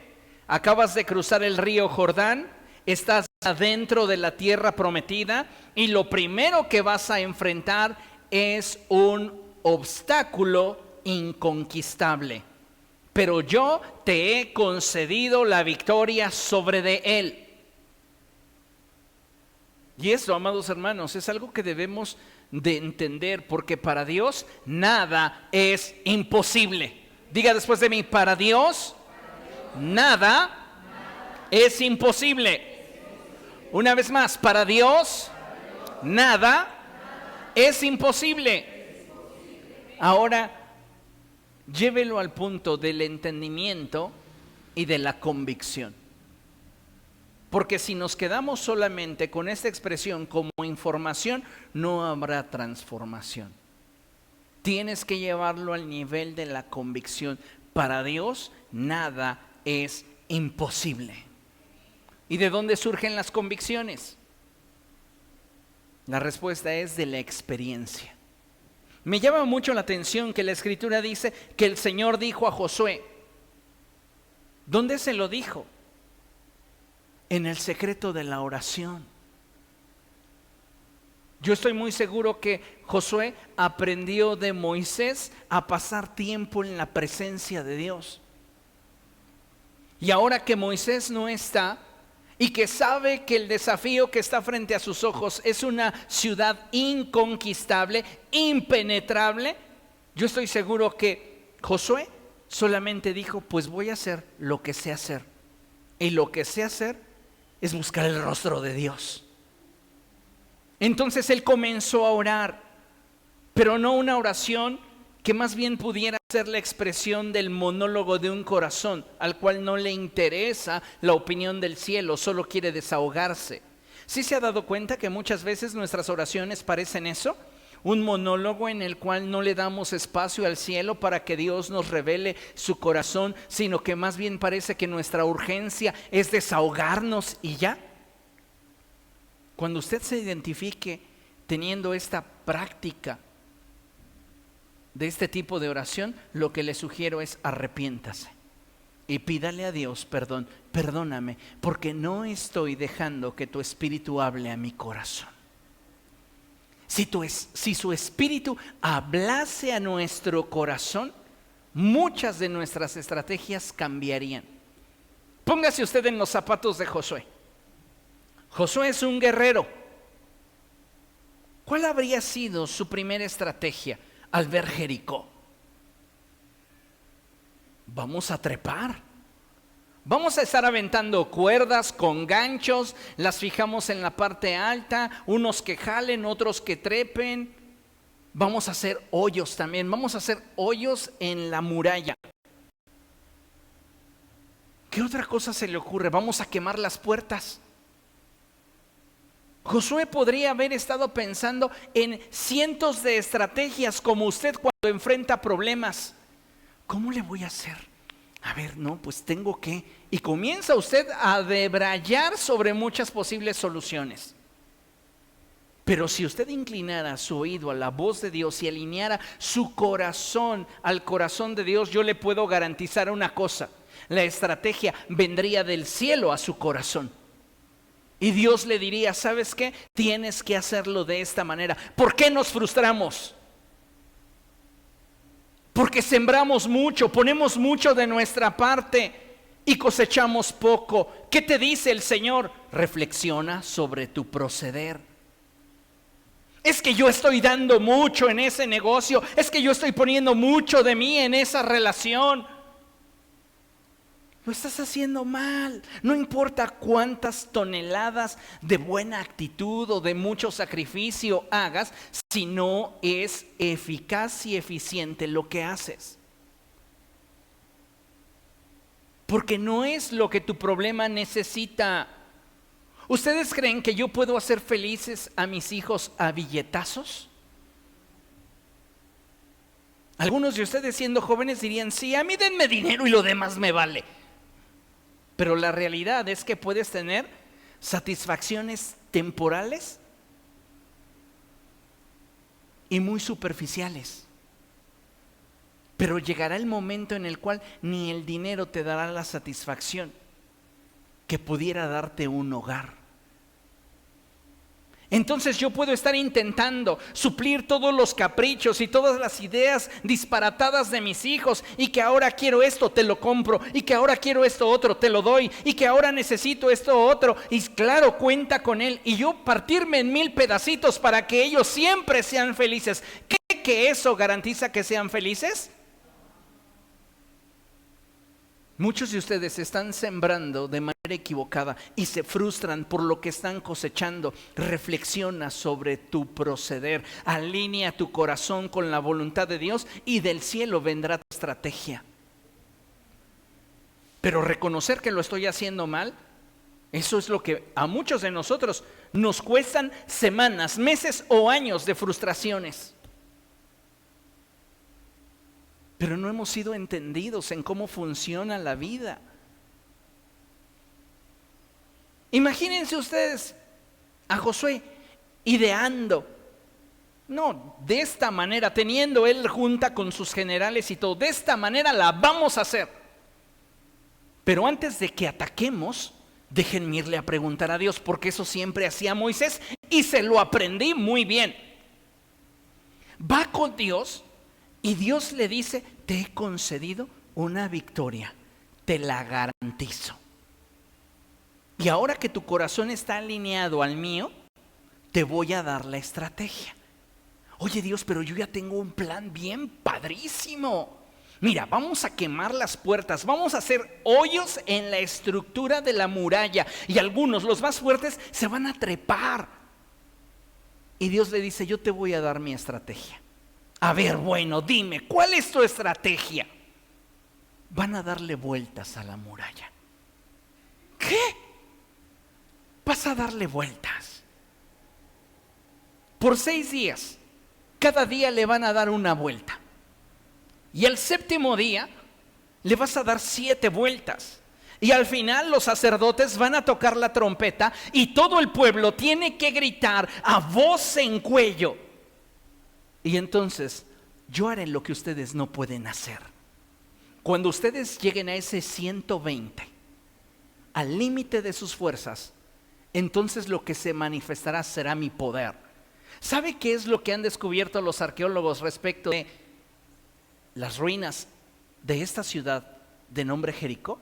acabas de cruzar el río Jordán, estás adentro de la tierra prometida y lo primero que vas a enfrentar es un obstáculo inconquistable. Pero yo te he concedido la victoria sobre de él. Y esto, amados hermanos, es algo que debemos de entender, porque para Dios nada es imposible. Diga después de mí: para Dios nada es imposible. Una vez más, para Dios nada es imposible. Ahora, llévelo al punto del entendimiento y de la convicción. Porque si nos quedamos solamente con esta expresión como información, no habrá transformación. Tienes que llevarlo al nivel de la convicción. Para Dios nada es imposible. ¿Y de dónde surgen las convicciones? La respuesta es de la experiencia. Me llama mucho la atención que la Escritura dice que el Señor dijo a Josué. ¿Dónde se lo dijo? En el secreto de la oración. Yo estoy muy seguro que Josué aprendió de Moisés a pasar tiempo en la presencia de Dios. Y ahora que Moisés no está y que sabe que el desafío que está frente a sus ojos es una ciudad inconquistable, impenetrable, yo estoy seguro que Josué solamente dijo, pues voy a hacer lo que sé hacer. Y lo que sé hacer es buscar el rostro de Dios. Entonces él comenzó a orar, pero no una oración que más bien pudiera ser la expresión del monólogo de un corazón al cual no le interesa la opinión del cielo, solo quiere desahogarse. ¿Sí se ha dado cuenta que muchas veces nuestras oraciones parecen eso? Un monólogo en el cual no le damos espacio al cielo para que Dios nos revele su corazón, sino que más bien parece que nuestra urgencia es desahogarnos y ya. Cuando usted se identifique teniendo esta práctica de este tipo de oración, lo que le sugiero es arrepiéntase y pídale a Dios perdón. Perdóname porque no estoy dejando que tu espíritu hable a mi corazón. Si su espíritu hablase a nuestro corazón, muchas de nuestras estrategias cambiarían. Póngase usted en los zapatos de Josué. Josué es un guerrero. ¿Cuál habría sido su primera estrategia al ver Jericó? Vamos a trepar. Vamos a estar aventando cuerdas con ganchos, las fijamos en la parte alta, unos que jalen, otros que trepen. Vamos a hacer hoyos también, vamos a hacer hoyos en la muralla. ¿Qué otra cosa se le ocurre? Vamos a quemar las puertas. Josué podría haber estado pensando en cientos de estrategias como usted cuando enfrenta problemas. ¿Cómo le voy a hacer? A ver, no, pues tengo que... Y comienza usted a debrayar sobre muchas posibles soluciones. Pero si usted inclinara su oído a la voz de Dios y alineara su corazón al corazón de Dios, yo le puedo garantizar una cosa. La estrategia vendría del cielo a su corazón. Y Dios le diría, ¿sabes qué? Tienes que hacerlo de esta manera. ¿Por qué nos frustramos? Porque sembramos mucho, ponemos mucho de nuestra parte y cosechamos poco. ¿Qué te dice el Señor? Reflexiona sobre tu proceder. Es que yo estoy dando mucho en ese negocio, es que yo estoy poniendo mucho de mí en esa relación. Lo estás haciendo mal. No importa cuántas toneladas de buena actitud o de mucho sacrificio hagas, si no es eficaz y eficiente lo que haces. Porque no es lo que tu problema necesita. ¿Ustedes creen que yo puedo hacer felices a mis hijos a billetazos? Algunos de ustedes siendo jóvenes dirían, sí, a mí denme dinero y lo demás me vale. Pero la realidad es que puedes tener satisfacciones temporales y muy superficiales. Pero llegará el momento en el cual ni el dinero te dará la satisfacción que pudiera darte un hogar. Entonces yo puedo estar intentando suplir todos los caprichos y todas las ideas disparatadas de mis hijos, y que ahora quiero esto, te lo compro, y que ahora quiero esto otro, te lo doy, y que ahora necesito esto otro, y claro, cuenta con él, y yo partirme en 1000 pedacitos para que ellos siempre sean felices. ¿Cree que eso garantiza que sean felices? Muchos de ustedes están sembrando de manera equivocada y se frustran por lo que están cosechando. Reflexiona sobre tu proceder, alinea tu corazón con la voluntad de Dios y del cielo vendrá tu estrategia. Pero reconocer que lo estoy haciendo mal Eso es lo que a muchos de nosotros nos cuestan semanas, meses o años de frustraciones. Pero no hemos sido entendidos en cómo funciona la vida. Imagínense ustedes a Josué ideando, no, de esta manera, teniendo él junta con sus generales y todo, de esta manera la vamos a hacer. Pero antes de que ataquemos, déjenme irle a preguntar a Dios, porque eso siempre hacía Moisés y se lo aprendí muy bien. Va con Dios y Dios le dice, te he concedido una victoria, te la garantizo. Y ahora que tu corazón está alineado al mío, te voy a dar la estrategia. Oye Dios, pero yo ya tengo un plan bien padrísimo. Mira, vamos a quemar las puertas, vamos a hacer hoyos en la estructura de la muralla y algunos, los más fuertes, se van a trepar. Y Dios le dice, yo te voy a dar mi estrategia. A ver, bueno, dime, ¿cuál es tu estrategia? Van a darle vueltas a la muralla. ¿Qué? Vas a darle vueltas. Por 6 días, cada día le van a dar una vuelta. Y el séptimo día le vas a dar 7 vueltas. Y al final los sacerdotes van a tocar la trompeta y todo el pueblo tiene que gritar a voz en cuello. Y entonces yo haré lo que ustedes no pueden hacer. Cuando ustedes lleguen a ese 120, al límite de sus fuerzas, entonces lo que se manifestará será mi poder. ¿Sabe qué es lo que han descubierto los arqueólogos respecto de las ruinas de esta ciudad de nombre Jericó?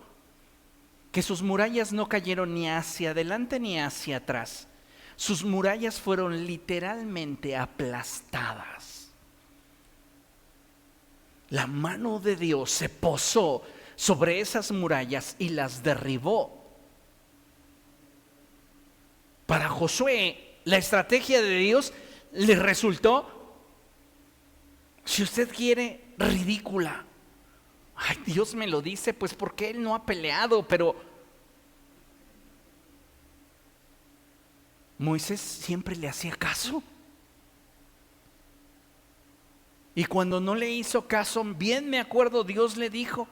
Que sus murallas no cayeron ni hacia adelante ni hacia atrás. Sus murallas fueron literalmente aplastadas. La mano de Dios se posó sobre esas murallas y las derribó. Para Josué, la estrategia de Dios le resultó, si usted quiere, ridícula. Ay, Dios me lo dice, pues porque Él no ha peleado, pero Moisés siempre le hacía caso. Y cuando no le hizo caso, bien me acuerdo, Dios le dijo,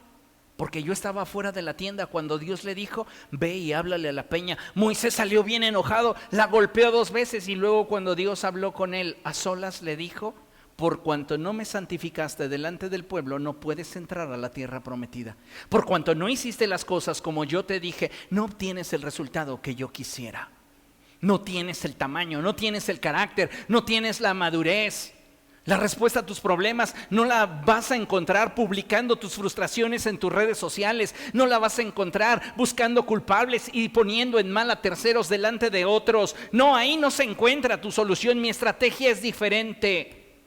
porque yo estaba fuera de la tienda cuando Dios le dijo, ve y háblale a la peña. Moisés salió bien enojado, la golpeó 2 veces y luego cuando Dios habló con él a solas le dijo, por cuanto no me santificaste delante del pueblo, no puedes entrar a la tierra prometida. Por cuanto no hiciste las cosas como yo te dije, no obtienes el resultado que yo quisiera. No tienes el tamaño, no tienes el carácter, no tienes la madurez. La respuesta a tus problemas no la vas a encontrar publicando tus frustraciones en tus redes sociales. No la vas a encontrar buscando culpables y poniendo en mal a terceros delante de otros. No, ahí no se encuentra tu solución. Mi estrategia es diferente.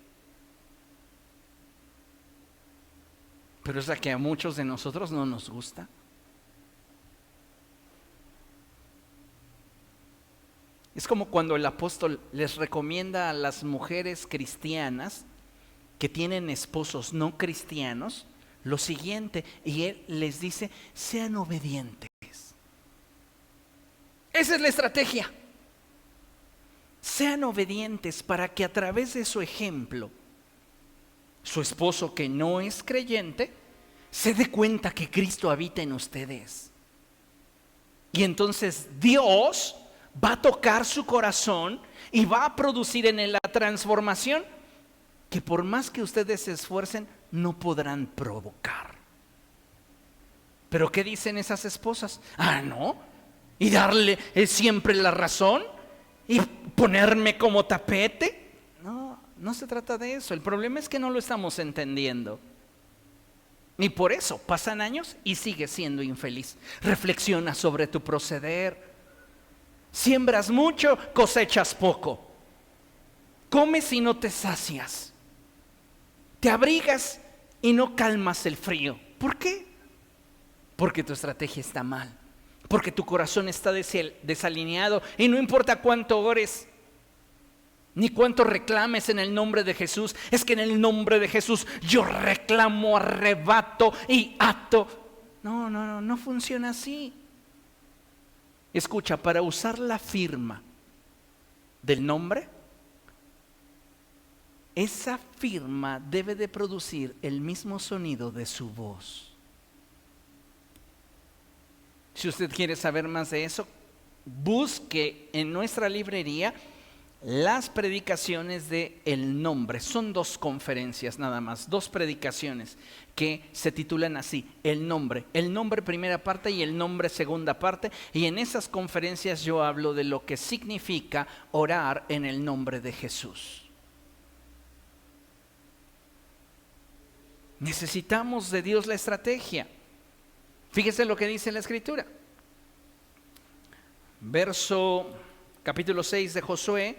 Pero es la que a muchos de nosotros no nos gusta. Es como cuando el apóstol les recomienda a las mujeres cristianas que tienen esposos no cristianos lo siguiente, y él les dice, sean obedientes. Esa es la estrategia. Sean obedientes para que a través de su ejemplo, su esposo que no es creyente, se dé cuenta que Cristo habita en ustedes. Y entonces Dios va a tocar su corazón y va a producir en él la transformación que por más que ustedes se esfuercen, no podrán provocar. ¿Pero qué dicen esas esposas? Ah, ¿no? ¿Y darle siempre la razón? ¿Y ponerme como tapete? No, no se trata de eso. El problema es que no lo estamos entendiendo. Y por eso pasan años y sigues siendo infeliz. Reflexiona sobre tu proceder. Siembras mucho, cosechas poco. Comes y no te sacias. Te abrigas y no calmas el frío. ¿Por qué? Porque tu estrategia está mal. Porque tu corazón está desalineado. Y no importa cuánto ores, ni cuánto reclames en el nombre de Jesús. Es que en el nombre de Jesús yo reclamo, arrebato y ato. No funciona así. Escucha, para usar la firma del nombre, esa firma debe de producir el mismo sonido de su voz. Si usted quiere saber más de eso, busque en nuestra librería las predicaciones de el nombre. Son 2 conferencias nada más, 2 predicaciones que se titulan así: el nombre primera parte y el nombre segunda parte. Y en esas conferencias yo hablo de lo que significa orar en el nombre de Jesús. Necesitamos de Dios la estrategia. Fíjese lo que dice la Escritura. Capítulo 6 de Josué.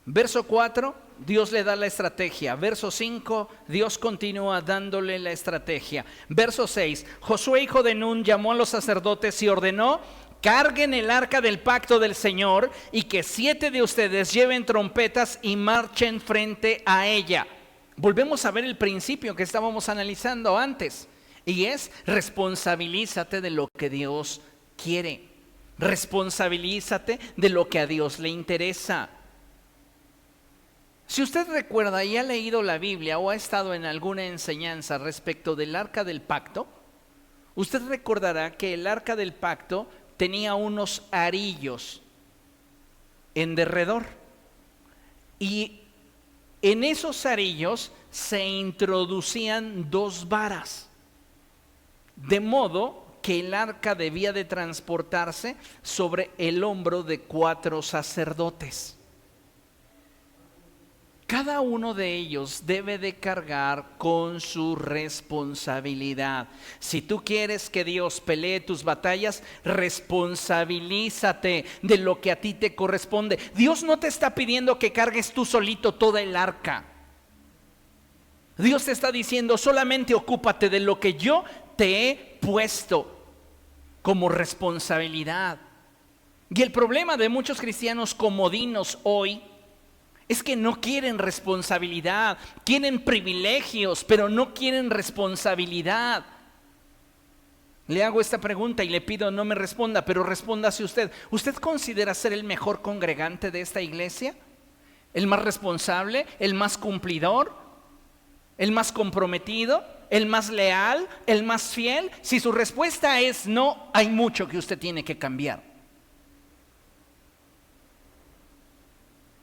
Verso 4, Dios le da la estrategia. Verso 5, Dios continúa dándole la estrategia. Verso 6, Josué hijo de Nun llamó a los sacerdotes y ordenó: carguen el arca del pacto del Señor y que 7 de ustedes lleven trompetas y marchen frente a ella. Volvemos a ver el principio que estábamos analizando antes, y es: responsabilízate de lo que Dios quiere. Responsabilízate de lo que a Dios le interesa. Si usted recuerda y ha leído la Biblia o ha estado en alguna enseñanza respecto del arca del pacto, usted recordará que el arca del pacto tenía unos arillos en derredor, y en esos arillos se introducían 2 varas, de modo que el arca debía de transportarse sobre el hombro de 4 sacerdotes. Cada uno de ellos debe de cargar con su responsabilidad. Si tú quieres que Dios pelee tus batallas, responsabilízate de lo que a ti te corresponde. Dios no te está pidiendo que cargues tú solito toda el arca. Dios te está diciendo: solamente ocúpate de lo que yo te he puesto como responsabilidad. Y el problema de muchos cristianos comodinos hoy es que no quieren responsabilidad, quieren privilegios, pero no quieren responsabilidad. Le hago esta pregunta y le pido no me responda, pero respóndase usted. ¿Usted considera ser el mejor congregante de esta iglesia? ¿El más responsable? ¿El más cumplidor? ¿El más comprometido? ¿El más leal? ¿El más fiel? Si su respuesta es no, hay mucho que usted tiene que cambiar.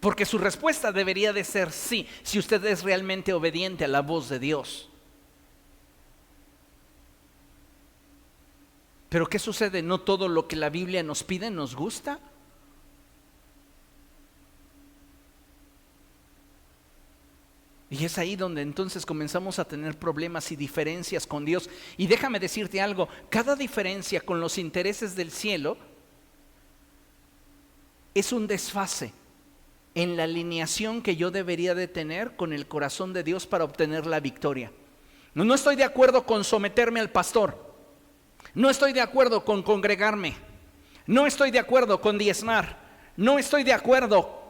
Porque su respuesta debería de ser sí, si usted es realmente obediente a la voz de Dios. Pero ¿qué sucede? ¿No todo lo que la Biblia nos pide nos gusta? Y es ahí donde entonces comenzamos a tener problemas y diferencias con Dios. Y déjame decirte algo: cada diferencia con los intereses del cielo es un desfase en la alineación que yo debería de tener con el corazón de Dios para obtener la victoria. No estoy de acuerdo con someterme al pastor. No estoy de acuerdo con congregarme. No estoy de acuerdo con diezmar. No estoy de acuerdo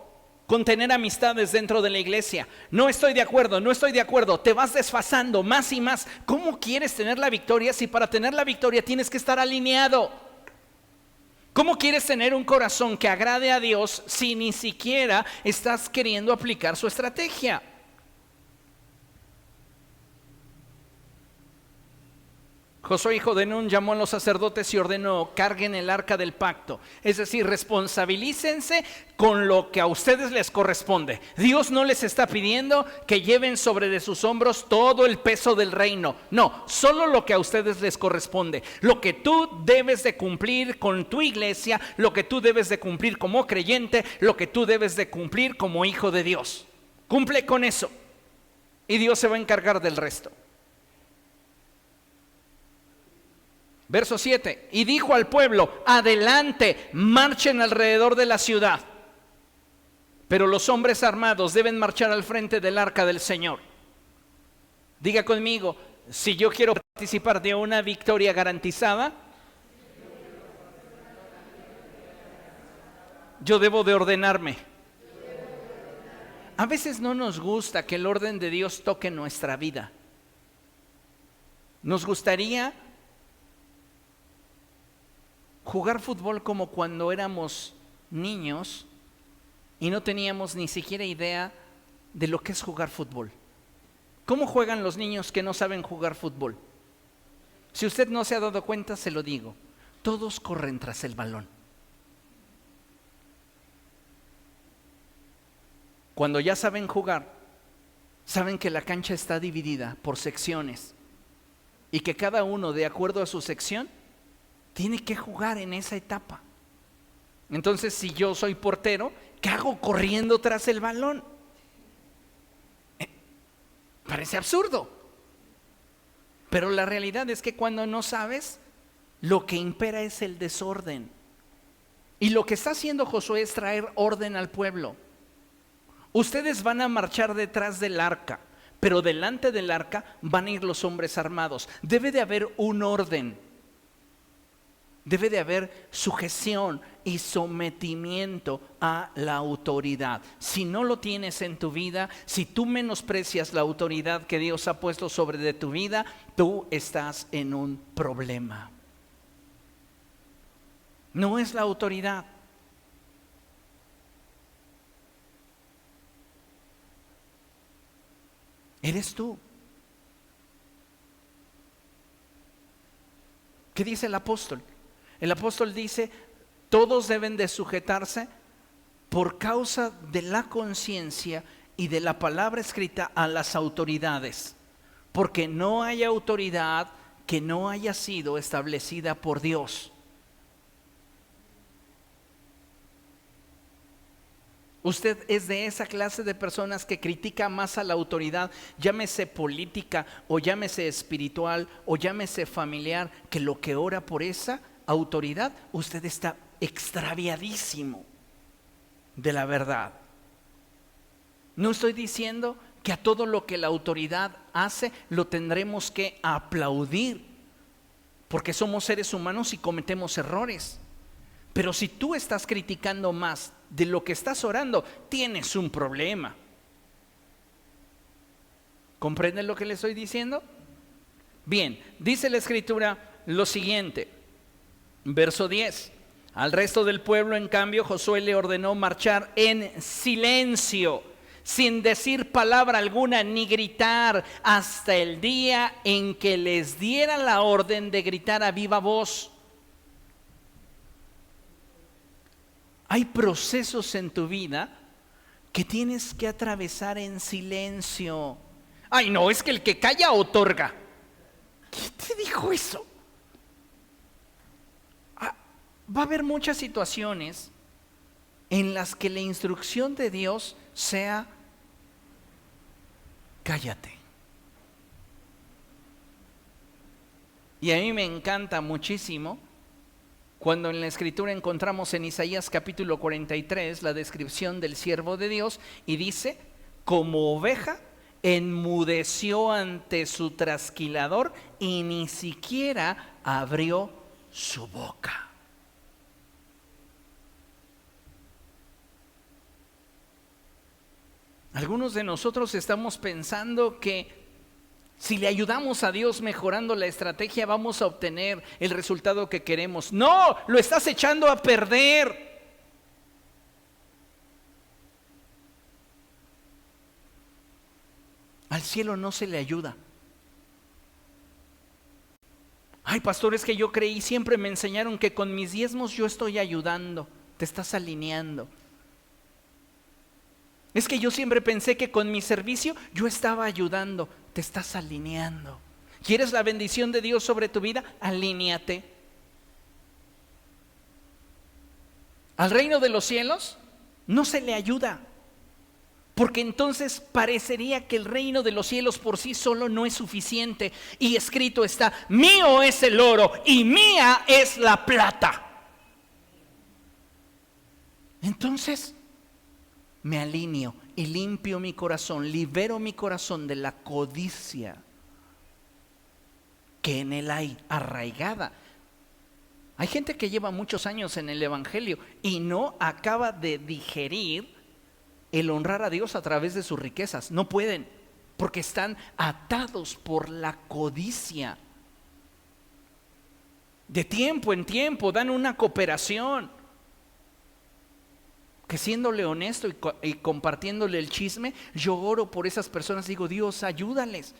con tener amistades dentro de la iglesia. No estoy de acuerdo. Te vas desfasando más y más. ¿Cómo quieres tener la victoria si para tener la victoria tienes que estar alineado? ¿Cómo quieres tener un corazón que agrade a Dios si ni siquiera estás queriendo aplicar su estrategia? Josué hijo de Nun llamó a los sacerdotes y ordenó: carguen el arca del pacto. Es decir, responsabilícense con lo que a ustedes les corresponde. Dios no les está pidiendo que lleven sobre de sus hombros todo el peso del reino. No, solo lo que a ustedes les corresponde. Lo que tú debes de cumplir con tu iglesia, lo que tú debes de cumplir como creyente, lo que tú debes de cumplir como hijo de Dios. Cumple con eso y Dios se va a encargar del resto. Verso 7, y dijo al pueblo: adelante, marchen alrededor de la ciudad, pero los hombres armados deben marchar al frente del arca del Señor. Diga conmigo: si yo quiero participar de una victoria garantizada, yo debo de ordenarme. A veces no nos gusta que el orden de Dios toque nuestra vida. Nos gustaría jugar fútbol como cuando éramos niños y no teníamos ni siquiera idea de lo que es jugar fútbol. ¿Cómo juegan los niños que no saben jugar fútbol? Si usted no se ha dado cuenta, se lo digo. Todos corren tras el balón. Cuando ya saben jugar, saben que la cancha está dividida por secciones y que cada uno, de acuerdo a su sección, tiene que jugar en esa etapa. Entonces, si yo soy portero, ¿qué hago corriendo tras el balón? Parece absurdo. Pero la realidad es que cuando no sabes, lo que impera es el desorden. Y lo que está haciendo Josué es traer orden al pueblo. Ustedes van a marchar detrás del arca, pero delante del arca van a ir los hombres armados. Debe de haber un orden. Debe de haber sujeción y sometimiento a la autoridad. Si no lo tienes en tu vida, si tú menosprecias la autoridad que Dios ha puesto sobre de tu vida, tú estás en un problema. No es la autoridad. Eres tú. ¿Qué dice el apóstol? El apóstol dice, todos deben de sujetarse por causa de la conciencia y de la palabra escrita a las autoridades, porque no hay autoridad que no haya sido establecida por Dios. Usted es de esa clase de personas que critica más a la autoridad, llámese política o llámese espiritual o llámese familiar, que lo que ora por esa autoridad. Usted está extraviadísimo de la verdad. No estoy diciendo que a todo lo que la autoridad hace lo tendremos que aplaudir, porque somos seres humanos y cometemos errores. Pero si tú estás criticando más de lo que estás orando, tienes un problema. ¿Comprenden lo que le estoy diciendo? Bien, dice la Escritura lo siguiente, verso 10. Al resto del pueblo, en cambio, Josué le ordenó marchar en silencio, sin decir palabra alguna ni gritar, hasta el día en que les diera la orden de gritar a viva voz. Hay procesos en tu vida que tienes que atravesar en silencio. Ay, no, es que el que calla otorga. ¿Quién te dijo eso? Va a haber muchas situaciones en las que la instrucción de Dios sea cállate. Y a mí me encanta muchísimo cuando en la Escritura encontramos en Isaías capítulo 43 la descripción del siervo de Dios y dice, como oveja enmudeció ante su trasquilador y ni siquiera abrió su boca. Algunos de nosotros estamos pensando que si le ayudamos a Dios mejorando la estrategia, vamos a obtener el resultado que queremos. No, lo estás echando a perder. Al cielo no se le ayuda. Ay, pastor, es que yo creí, siempre me enseñaron que con mis diezmos yo estoy ayudando. Te estás alineando. Es que yo siempre pensé que con mi servicio yo estaba ayudando. Te estás alineando. ¿Quieres la bendición de Dios sobre tu vida? Alíneate. Al reino de los cielos no se le ayuda, porque entonces parecería que el reino de los cielos por sí solo no es suficiente. Y escrito está, mío es el oro y mía es la plata. Entonces me alineo y limpio mi corazón, libero mi corazón de la codicia que en él hay arraigada. Hay gente que lleva muchos años en el evangelio y no acaba de digerir el honrar a Dios a través de sus riquezas. No pueden, porque están atados por la codicia. De tiempo en tiempo dan una cooperación. Que siéndole honesto y compartiéndole el chisme, yo oro por esas personas, digo, Dios, ayúdales.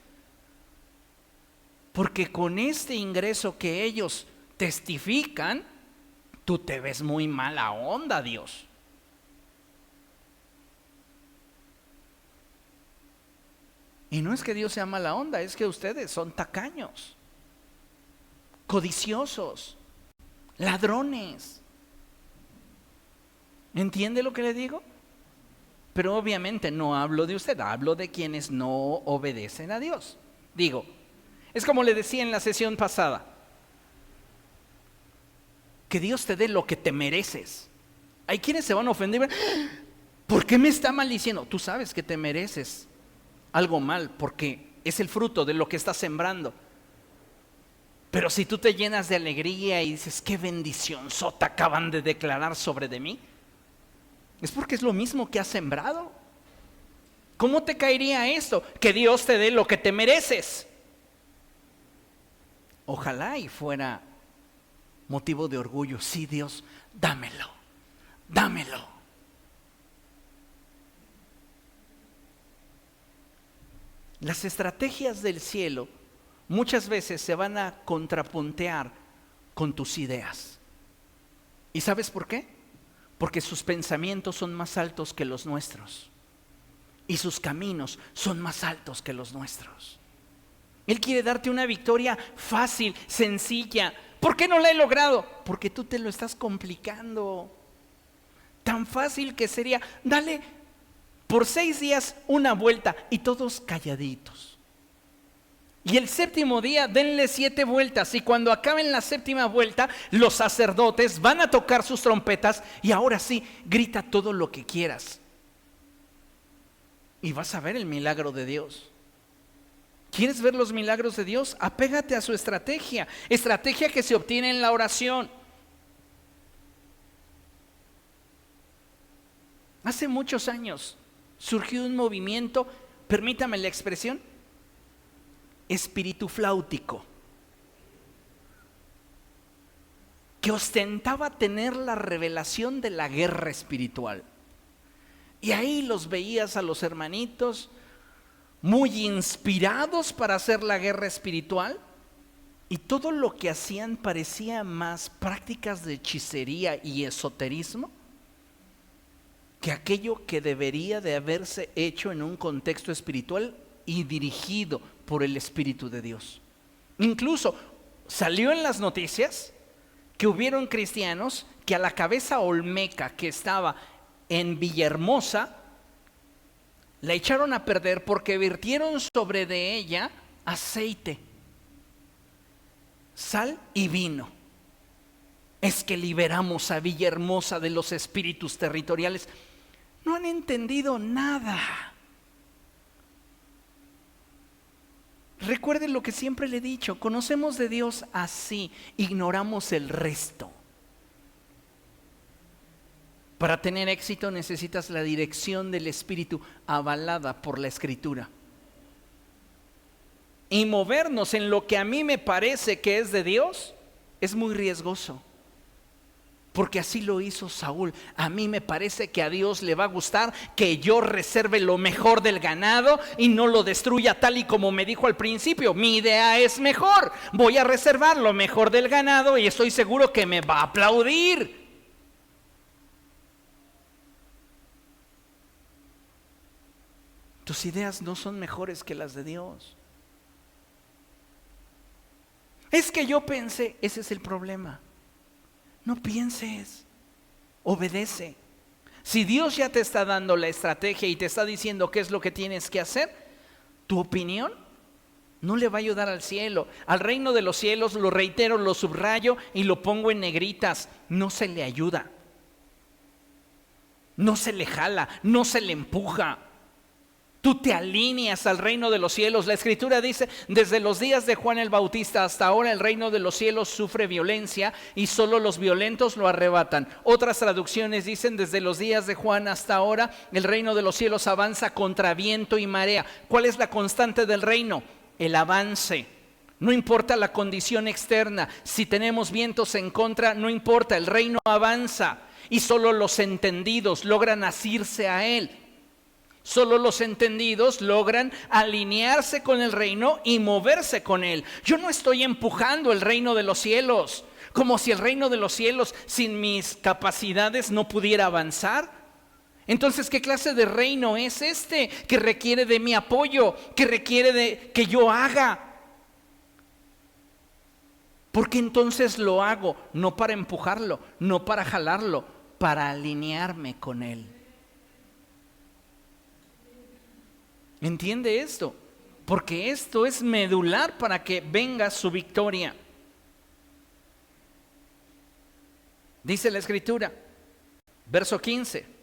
Porque con este ingreso que ellos testifican, tú te ves muy mala onda, Dios. Y no es que Dios sea mala onda, es que ustedes son tacaños, codiciosos, ladrones. ¿Entiende lo que le digo? Pero obviamente no hablo de usted, hablo de quienes no obedecen a Dios. Digo, es como le decía en la sesión pasada, que Dios te dé lo que te mereces. Hay quienes se van a ofender, ¿por qué me está maldiciendo? Tú sabes que te mereces algo mal porque es el fruto de lo que estás sembrando. Pero si tú te llenas de alegría y dices, qué bendición sota acaban de declarar sobre de mí, es porque es lo mismo que has sembrado. ¿Cómo te caería esto? Que Dios te dé lo que te mereces. Ojalá y fuera motivo de orgullo. Sí, Dios, dámelo, dámelo. Las estrategias del cielo muchas veces se van a contrapuntear con tus ideas. ¿Y sabes por qué? Porque sus pensamientos son más altos que los nuestros y sus caminos son más altos que los nuestros. Él quiere darte una victoria fácil, sencilla. ¿Por qué no la he logrado? Porque tú te lo estás complicando. Tan fácil que sería, dale por 6 días una vuelta y todos calladitos. Y el séptimo día denle 7 vueltas y cuando acaben la séptima vuelta los sacerdotes van a tocar sus trompetas y ahora sí, grita todo lo que quieras. Y vas a ver el milagro de Dios. ¿Quieres ver los milagros de Dios? Apégate a su estrategia que se obtiene en la oración. Hace muchos años surgió un movimiento, permítame la expresión, espíritu flautico, que ostentaba tener la revelación de la guerra espiritual. Y ahí los veías a los hermanitos muy inspirados para hacer la guerra espiritual, y todo lo que hacían parecía más prácticas de hechicería y esoterismo que aquello que debería de haberse hecho en un contexto espiritual y dirigido por el Espíritu de Dios. Incluso salió en las noticias que hubieron cristianos que a la cabeza olmeca que estaba en Villahermosa la echaron a perder porque virtieron sobre de ella aceite, sal y vino. Es que liberamos a Villahermosa de los espíritus territoriales. No han entendido nada. Recuerden lo que siempre le he dicho, conocemos de Dios así, ignoramos el resto. Para tener éxito necesitas la dirección del Espíritu avalada por la Escritura. Y movernos en lo que a mí me parece que es de Dios es muy riesgoso. Porque así lo hizo Saúl. A mí me parece que a Dios le va a gustar que yo reserve lo mejor del ganado y no lo destruya tal y como me dijo al principio. Mi idea es mejor. Voy a reservar lo mejor del ganado y estoy seguro que me va a aplaudir. Tus ideas no son mejores que las de Dios. Es que yo pensé, ese es el problema. No pienses, obedece. Si Dios ya te está dando la estrategia y te está diciendo qué es lo que tienes que hacer, tu opinión no le va a ayudar al cielo. Al reino de los cielos, lo reitero, lo subrayo y lo pongo en negritas, no se le ayuda. No se le jala, no se le empuja. Tú te alineas al reino de los cielos. La Escritura dice, desde los días de Juan el Bautista hasta ahora el reino de los cielos sufre violencia y solo los violentos lo arrebatan. Otras traducciones dicen, desde los días de Juan hasta ahora el reino de los cielos avanza contra viento y marea. ¿Cuál es la constante del reino? El avance. No importa la condición externa, si tenemos vientos en contra, no importa, el reino avanza y solo los entendidos logran asirse a él. Solo los entendidos logran alinearse con el reino y moverse con él. Yo no estoy empujando el reino de los cielos, como si el reino de los cielos sin mis capacidades no pudiera avanzar. Entonces, ¿qué clase de reino es este que requiere de mi apoyo, que requiere de que yo haga? Porque entonces lo hago, no para empujarlo, no para jalarlo, para alinearme con él. ¿Entiende esto? Porque esto es medular para que venga su victoria. Dice la Escritura, verso 15.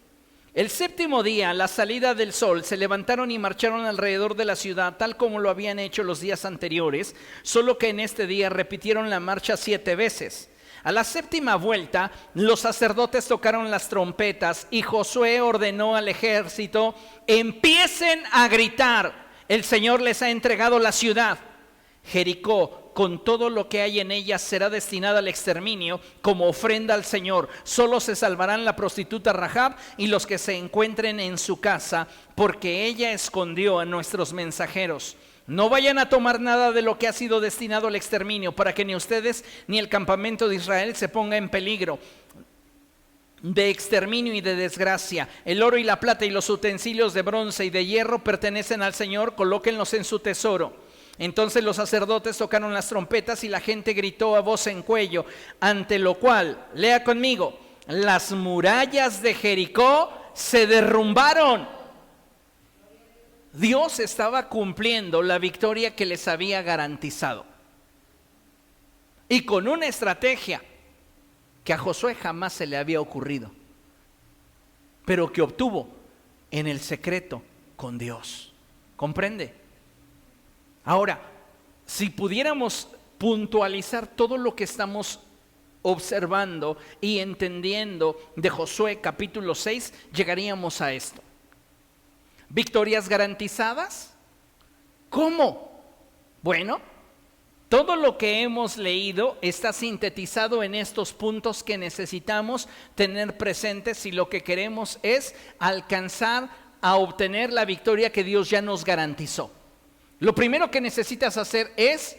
El séptimo día, a la salida del sol, se levantaron y marcharon alrededor de la ciudad, tal como lo habían hecho los días anteriores, solo que en este día repitieron la marcha 7 veces. A la séptima vuelta, los sacerdotes tocaron las trompetas y Josué ordenó al ejército: empiecen a gritar, el Señor les ha entregado la ciudad. Jericó, con todo lo que hay en ella, será destinada al exterminio como ofrenda al Señor. Solo se salvarán la prostituta Rahab y los que se encuentren en su casa, porque ella escondió a nuestros mensajeros. No vayan a tomar nada de lo que ha sido destinado al exterminio, para que ni ustedes ni el campamento de Israel se ponga en peligro de exterminio y de desgracia. El oro y la plata y los utensilios de bronce y de hierro pertenecen al Señor, colóquenlos en su tesoro. Entonces los sacerdotes tocaron las trompetas y la gente gritó a voz en cuello, ante lo cual, lea conmigo, las murallas de Jericó se derrumbaron. Dios estaba cumpliendo la victoria que les había garantizado, y con una estrategia que a Josué jamás se le había ocurrido, pero que obtuvo en el secreto con Dios. ¿Comprende? Ahora, si pudiéramos puntualizar todo lo que estamos observando y entendiendo de Josué capítulo 6, llegaríamos a esto. ¿Victorias garantizadas? ¿Cómo? Bueno, todo lo que hemos leído está sintetizado en estos puntos que necesitamos tener presentes si lo que queremos es alcanzar a obtener la victoria que Dios ya nos garantizó. Lo primero que necesitas hacer es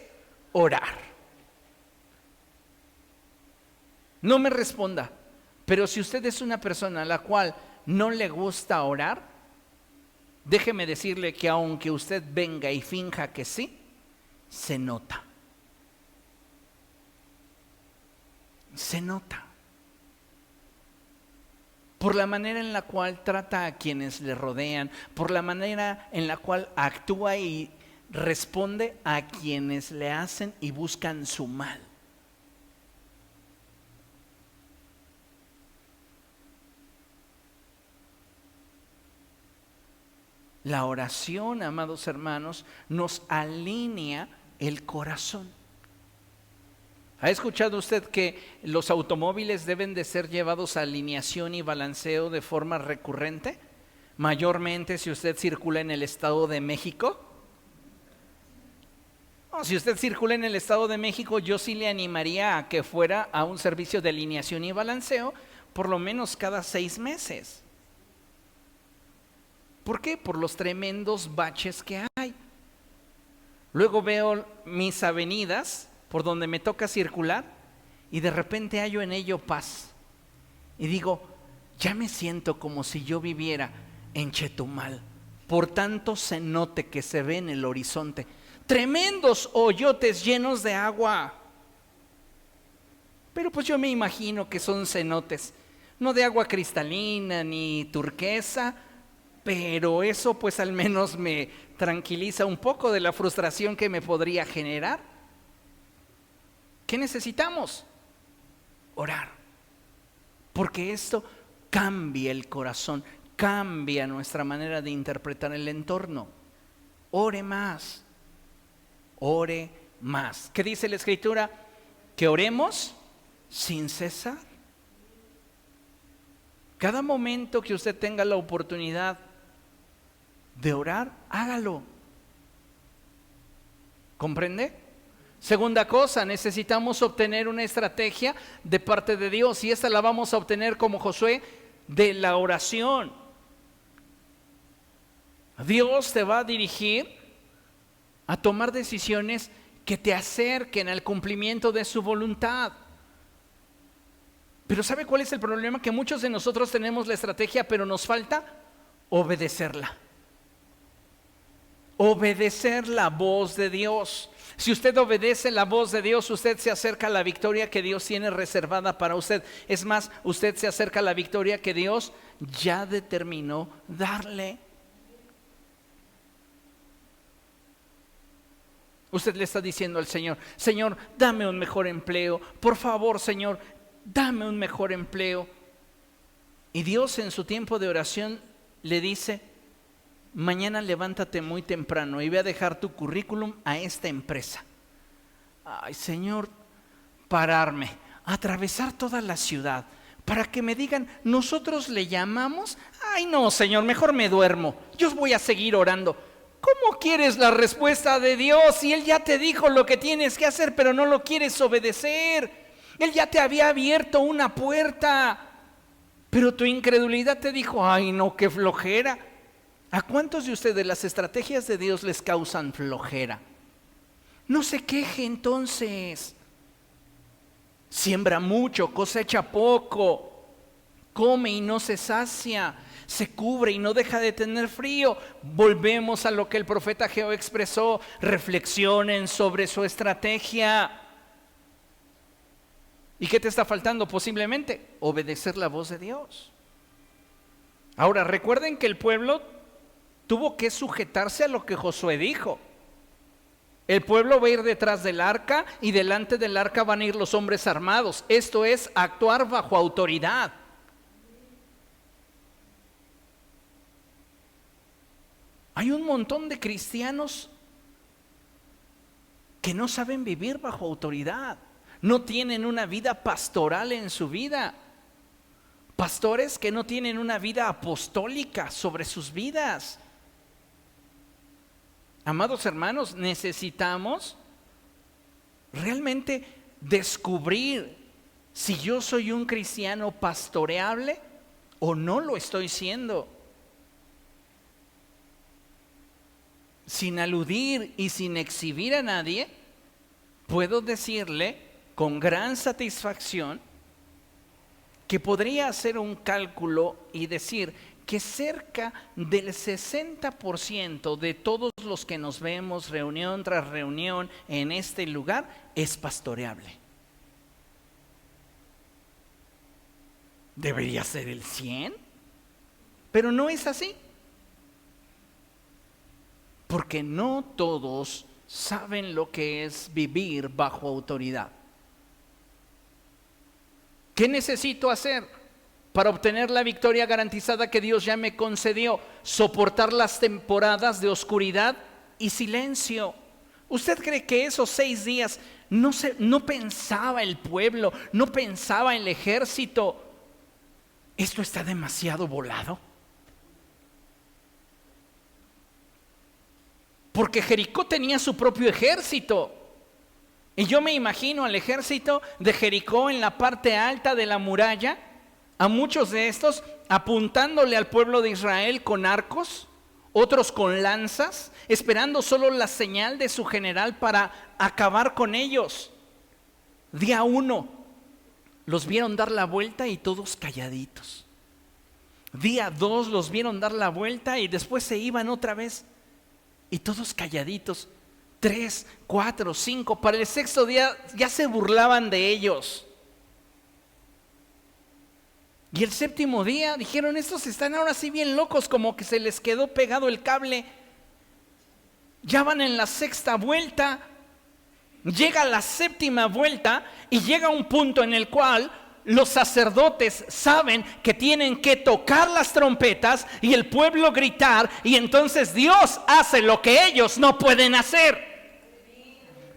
orar. No me responda, pero si usted es una persona a la cual no le gusta orar, déjeme decirle que aunque usted venga y finja que sí, se nota. Se nota. Por la manera en la cual trata a quienes le rodean, por la manera en la cual actúa y responde a quienes le hacen y buscan su mal. La oración, amados hermanos, nos alinea el corazón. ¿Ha escuchado usted que los automóviles deben de ser llevados a alineación y balanceo de forma recurrente? Mayormente si usted circula en el Estado de México. Si usted circula en el Estado de México, yo sí le animaría a que fuera a un servicio de alineación y balanceo por lo menos cada 6 meses. ¿Por qué? Por los tremendos baches que hay. Luego veo mis avenidas por donde me toca circular y de repente hallo en ello paz. Y digo, ya me siento como si yo viviera en Chetumal. Por tanto cenote que se ve en el horizonte. Tremendos hoyotes llenos de agua. Pero pues yo me imagino que son cenotes, no de agua cristalina ni turquesa, pero eso pues al menos me tranquiliza un poco de la frustración que me podría generar. ¿Qué necesitamos? Orar. Porque esto cambia el corazón, cambia nuestra manera de interpretar el entorno. Ore más. Ore más. ¿Qué dice la Escritura? Que oremos sin cesar. Cada momento que usted tenga la oportunidad de orar, hágalo. ¿Comprende? Segunda cosa, necesitamos obtener una estrategia de parte de Dios, y esta la vamos a obtener como Josué de la oración. Dios te va a dirigir a tomar decisiones que te acerquen al cumplimiento de su voluntad. Pero ¿sabe cuál es el problema? Que muchos de nosotros tenemos la estrategia, pero nos falta obedecerla. Obedecer la voz de Dios. Si usted obedece la voz de Dios, usted se acerca a la victoria que Dios tiene reservada para usted. Es más, usted se acerca a la victoria que Dios ya determinó darle. Usted le está diciendo al Señor: Señor, dame un mejor empleo. Por favor, Señor, dame un mejor empleo. Y Dios en su tiempo de oración le dice: mañana levántate muy temprano y ve a dejar tu currículum a esta empresa. Ay, Señor, pararme, atravesar toda la ciudad para que me digan, nosotros le llamamos. Ay, no, Señor, mejor me duermo. Yo voy a seguir orando. ¿Cómo quieres la respuesta de Dios si Él ya te dijo lo que tienes que hacer, pero no lo quieres obedecer? Él ya te había abierto una puerta, pero tu incredulidad te dijo: ay, no, qué flojera. ¿A cuántos de ustedes las estrategias de Dios les causan flojera? No se queje entonces. Siembra mucho, cosecha poco. Come y no se sacia. Se cubre y no deja de tener frío. Volvemos a lo que el profeta Ageo expresó: reflexionen sobre su estrategia. ¿Y qué te está faltando? Posiblemente obedecer la voz de Dios. Ahora, recuerden que el pueblo tuvo que sujetarse a lo que Josué dijo. El pueblo va a ir detrás del arca y delante del arca van a ir los hombres armados. Esto es actuar bajo autoridad. Hay un montón de cristianos que no saben vivir bajo autoridad. No tienen una vida pastoral en su vida. Pastores que no tienen una vida apostólica sobre sus vidas. Amados hermanos, necesitamos realmente descubrir si yo soy un cristiano pastoreable o no lo estoy siendo. Sin aludir y sin exhibir a nadie, puedo decirle con gran satisfacción que podría hacer un cálculo y decir que cerca del 60% de todos los que nos vemos reunión tras reunión en este lugar es pastoreable. Debería ser el 100%, pero no es así. Porque no todos saben lo que es vivir bajo autoridad. ¿Qué necesito hacer para obtener la victoria garantizada que Dios ya me concedió? Soportar las temporadas de oscuridad y silencio. ¿Usted cree que esos 6 días no pensaba el pueblo, no pensaba el ejército? ¿Esto está demasiado volado? Porque Jericó tenía su propio ejército. Y yo me imagino al ejército de Jericó en la parte alta de la muralla, a muchos de estos apuntándole al pueblo de Israel con arcos, otros con lanzas, esperando solo la señal de su general para acabar con ellos. Día 1, los vieron dar la vuelta y todos calladitos. Día 2, los vieron dar la vuelta y después se iban otra vez. Y todos calladitos. 3, 4, 5. Para el 6º día ya se burlaban de ellos. Y el 7º día dijeron: estos están ahora sí bien locos, como que se les quedó pegado el cable. Ya van en la 6ª vuelta. Llega la 7ª vuelta y llega un punto en el cual los sacerdotes saben que tienen que tocar las trompetas y el pueblo gritar, y entonces Dios hace lo que ellos no pueden hacer.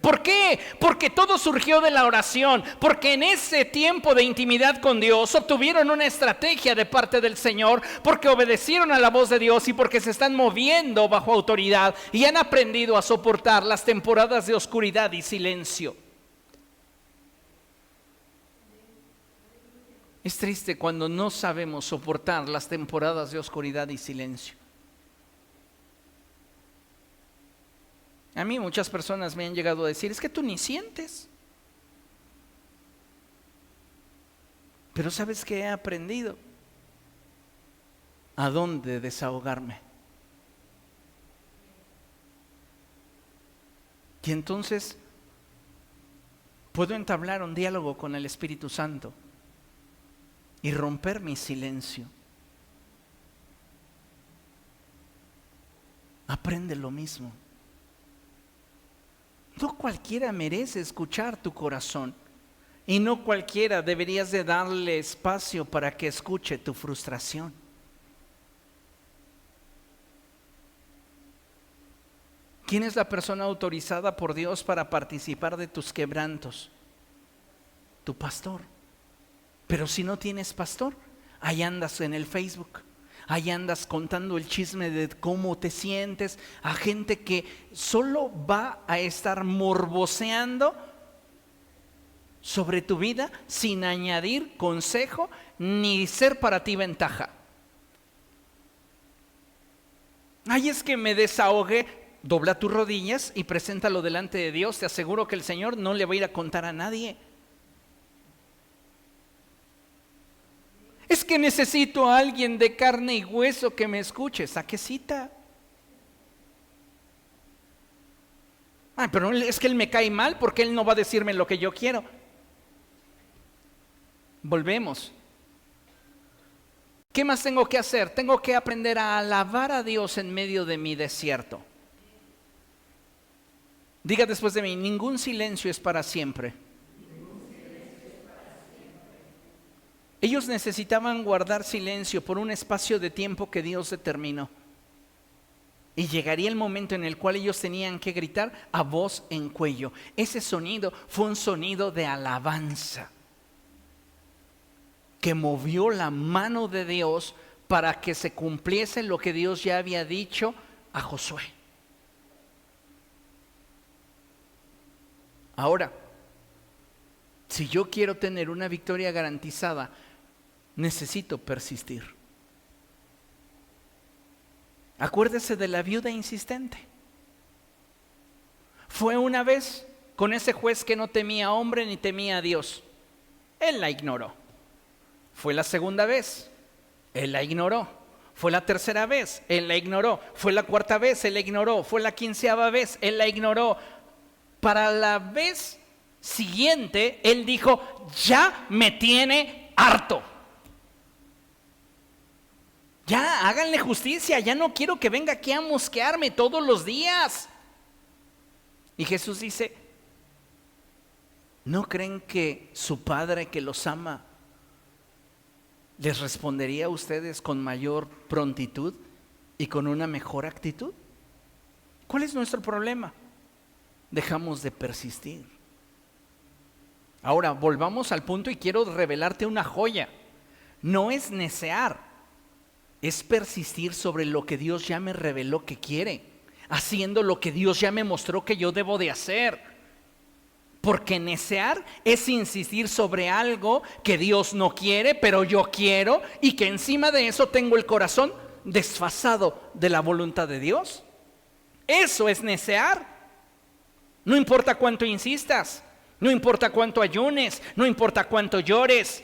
¿Por qué? Porque todo surgió de la oración, porque en ese tiempo de intimidad con Dios obtuvieron una estrategia de parte del Señor, porque obedecieron a la voz de Dios y porque se están moviendo bajo autoridad y han aprendido a soportar las temporadas de oscuridad y silencio. Es triste cuando no sabemos soportar las temporadas de oscuridad y silencio. A mí muchas personas me han llegado a decir, es que tú ni sientes. Pero ¿sabes qué he aprendido? ¿A dónde desahogarme? Y entonces puedo entablar un diálogo con el Espíritu Santo y romper mi silencio. Aprende lo mismo. No cualquiera merece escuchar tu corazón y no cualquiera deberías de darle espacio para que escuche tu frustración. ¿Quién es la persona autorizada por Dios para participar de tus quebrantos? Tu pastor. Pero si no tienes pastor, ahí andas en el Facebook. Ahí andas contando el chisme de cómo te sientes a gente que solo va a estar morboseando sobre tu vida sin añadir consejo ni ser para ti ventaja. Ay, es que me desahogué. Dobla tus rodillas y preséntalo delante de Dios. Te aseguro que el Señor no le va a ir a contar a nadie. Es que necesito a alguien de carne y hueso que me escuche. Saque cita. Ay, pero es que él me cae mal porque él no va a decirme lo que yo quiero. Volvemos. ¿Qué más tengo que hacer? Tengo que aprender a alabar a Dios en medio de mi desierto. Diga después de mí, ningún silencio es para siempre. Ellos necesitaban guardar silencio por un espacio de tiempo que Dios determinó. Y llegaría el momento en el cual ellos tenían que gritar a voz en cuello. Ese sonido fue un sonido de alabanza que movió la mano de Dios para que se cumpliese lo que Dios ya había dicho a Josué. Ahora, si yo quiero tener una victoria garantizada, necesito persistir. Acuérdese de la viuda insistente. Fue una vez con ese juez que no temía a hombre ni temía a Dios. Él la ignoró. Fue la segunda vez. Él la ignoró. Fue la tercera vez. Él la ignoró. Fue la cuarta vez. Él la ignoró. Fue la 15ª vez. Él la ignoró. Para la vez siguiente, él dijo, ya me tiene harto. Ya, háganle justicia, ya no quiero que venga aquí a mosquearme todos los días. Y Jesús dice, ¿no creen que su Padre que los ama les respondería a ustedes con mayor prontitud y con una mejor actitud? ¿Cuál es nuestro problema? Dejamos de persistir. Ahora, volvamos al punto y quiero revelarte una joya. No es necear. Es persistir sobre lo que Dios ya me reveló que quiere, haciendo lo que Dios ya me mostró que yo debo de hacer. Porque necear es insistir sobre algo que Dios no quiere, pero yo quiero, y que encima de eso tengo el corazón desfasado de la voluntad de Dios. Eso es necear. No importa cuánto insistas, no importa cuánto ayunes, no importa cuánto llores,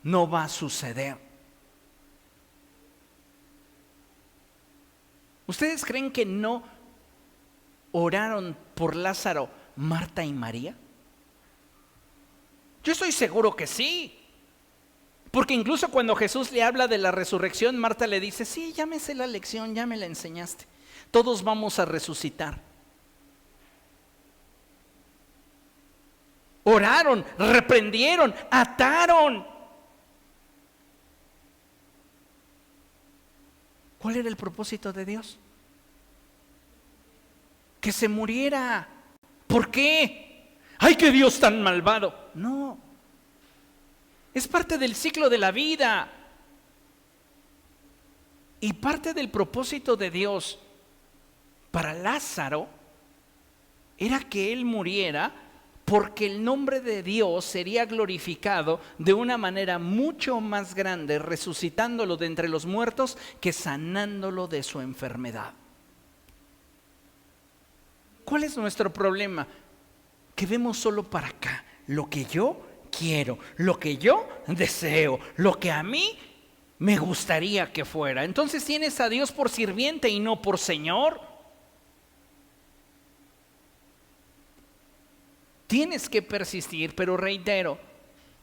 no va a suceder. ¿Ustedes creen que no oraron por Lázaro Marta y María? Yo estoy seguro que sí. Porque incluso cuando Jesús le habla de la resurrección, Marta le dice, sí, ya me sé la lección, ya me la enseñaste. Todos vamos a resucitar. Oraron, reprendieron, ataron. ¿Cuál era el propósito de Dios? Que se muriera, ¿Por qué? ¡Ay, qué Dios tan malvado! No, es parte del ciclo de la vida. Y parte del propósito de Dios para Lázaro era que él muriera, porque el nombre de Dios sería glorificado de una manera mucho más grande, resucitándolo de entre los muertos, que sanándolo de su enfermedad. ¿Cuál es nuestro problema? Que vemos solo para acá, lo que yo quiero, lo que yo deseo, lo que a mí me gustaría que fuera. Entonces tienes a Dios por sirviente y no por Señor. Tienes que persistir, pero reitero,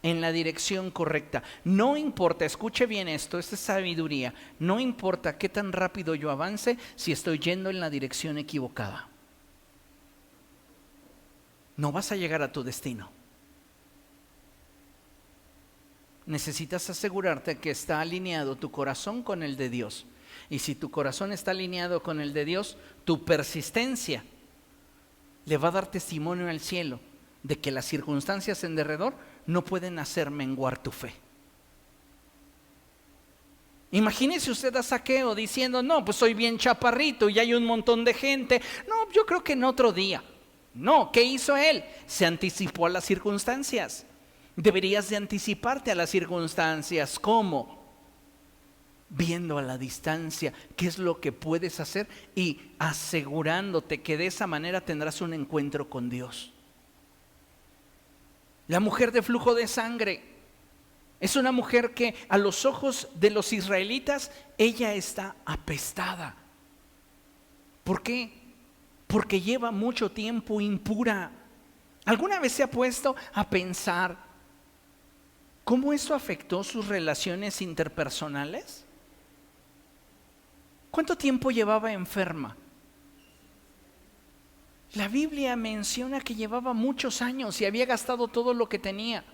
en la dirección correcta. No importa, escuche bien esto, esta es sabiduría. No importa qué tan rápido yo avance si estoy yendo en la dirección equivocada. No vas a llegar a tu destino. Necesitas asegurarte que está alineado tu corazón con el de Dios. Y si tu corazón está alineado con el de Dios, tu persistencia le va a dar testimonio al cielo de que las circunstancias en derredor no pueden hacer menguar tu fe. Imagínese usted a Zaqueo diciendo: no, pues soy bien chaparrito y hay un montón de gente. No, yo creo que en otro día. No, ¿qué hizo él? Se anticipó a las circunstancias. Deberías de anticiparte a las circunstancias. ¿Cómo? Viendo a la distancia qué es lo que puedes hacer y asegurándote que de esa manera tendrás un encuentro con Dios. La mujer de flujo de sangre es una mujer que a los ojos de los israelitas ella está apestada. ¿Por qué? Porque lleva mucho tiempo impura. ¿Alguna vez se ha puesto a pensar cómo eso afectó sus relaciones interpersonales? ¿Cuánto tiempo llevaba enferma? La Biblia menciona que llevaba muchos años y había gastado todo lo que tenía.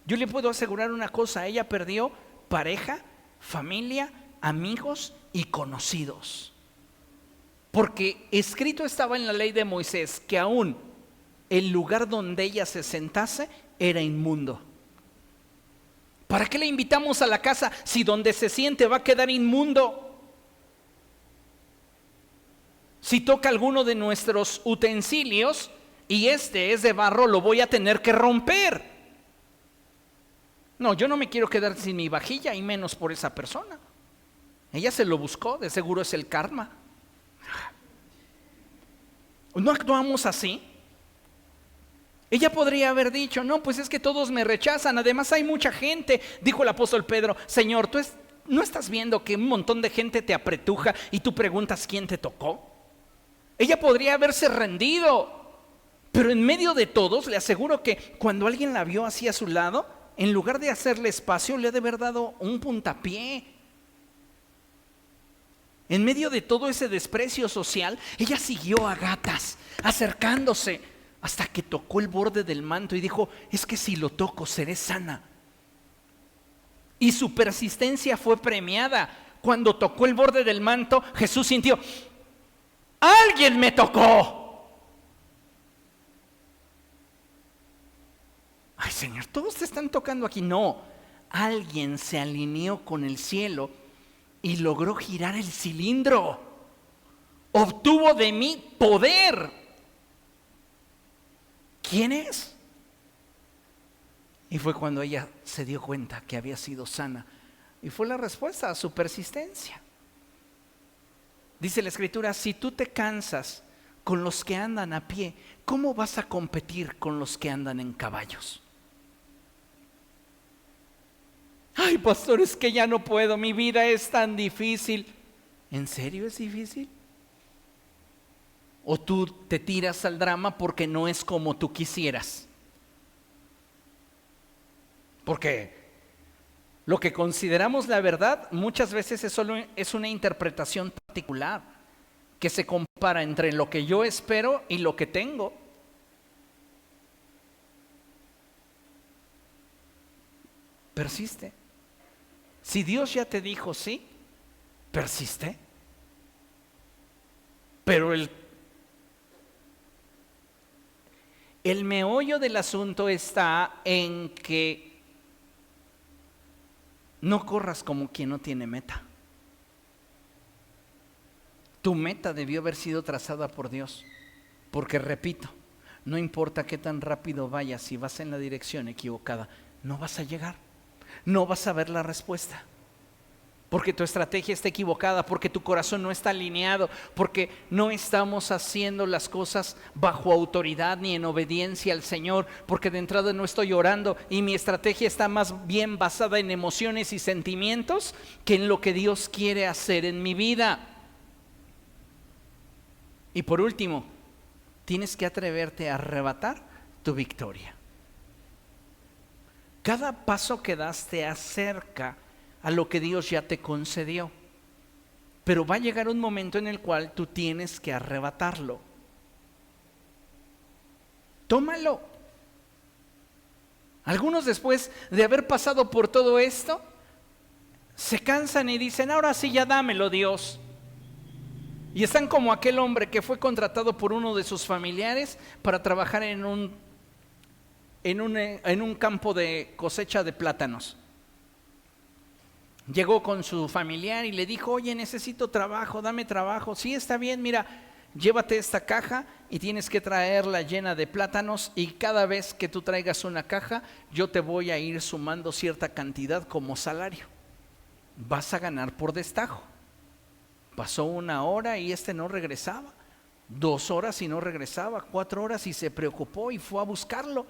Yo le puedo asegurar una cosa: ella perdió pareja, familia, amigos y conocidos. Porque escrito estaba en la ley de Moisés que aún el lugar donde ella se sentase era inmundo. ¿Para qué le invitamos a la casa si donde se siente va a quedar inmundo? Si toca alguno de nuestros utensilios y este es de barro, lo voy a tener que romper. No, yo no me quiero quedar sin mi vajilla, y menos por esa persona. Ella se lo buscó, de seguro es el karma. ¿No actuamos así? Ella podría haber dicho: no, pues es que todos me rechazan, además hay mucha gente. Dijo el apóstol Pedro: Señor, ¿tú no estás viendo que un montón de gente te apretuja y tú preguntas quién te tocó? Ella podría haberse rendido, pero en medio de todos le aseguro que cuando alguien la vio así a su lado, en lugar de hacerle espacio, le ha de haber dado un puntapié. En medio de todo ese desprecio social, ella siguió a gatas, acercándose, hasta que tocó el borde del manto y dijo: es que si lo toco seré sana. Y su persistencia fue premiada. Cuando tocó el borde del manto, Jesús sintió: ¡alguien me tocó! Ay, Señor, todos te están tocando aquí. No, alguien se alineó con el cielo y logró girar el cilindro. Obtuvo de mí poder. ¿Quién es? Y fue cuando ella se dio cuenta que había sido sana. Y fue la respuesta a su persistencia. Dice la Escritura: si tú te cansas con los que andan a pie, ¿cómo vas a competir con los que andan en caballos? Ay, pastor, es que ya no puedo, mi vida es tan difícil. ¿En serio es difícil? ¿O tú te tiras al drama porque no es como tú quisieras? Porque lo que consideramos la verdad muchas veces es una interpretación particular que se compara entre lo que yo espero y lo que tengo. Persiste. Si Dios ya te dijo sí, persiste. Pero El meollo del asunto está en que no corras como quien no tiene meta. Tu meta debió haber sido trazada por Dios, porque repito, no importa qué tan rápido vayas, si vas en la dirección equivocada, no vas a llegar, no vas a ver la respuesta. Porque tu estrategia está equivocada, porque tu corazón no está alineado, porque no estamos haciendo las cosas bajo autoridad ni en obediencia al Señor, porque de entrada no estoy orando y mi estrategia está más bien basada en emociones y sentimientos que en lo que Dios quiere hacer en mi vida. Y por último, tienes que atreverte a arrebatar tu victoria. Cada paso que das te acerca a lo que Dios ya te concedió, pero va a llegar un momento en el cual tú tienes que arrebatarlo. Tómalo. Algunos, después de haber pasado por todo esto, se cansan y dicen: ahora sí, ya dámelo, Dios. Y están como aquel hombre que fue contratado por uno de sus familiares para trabajar en un campo de cosecha de plátanos. Llegó con su familiar y le dijo: oye, necesito trabajo, dame trabajo. Sí, está bien, mira, llévate esta caja y tienes que traerla llena de plátanos, y cada vez que tú traigas una caja, yo te voy a ir sumando cierta cantidad como salario. Vas a ganar por destajo. Pasó 1 hora y no regresaba, 2 horas y no regresaba, 4 horas y se preocupó y fue a buscarlo.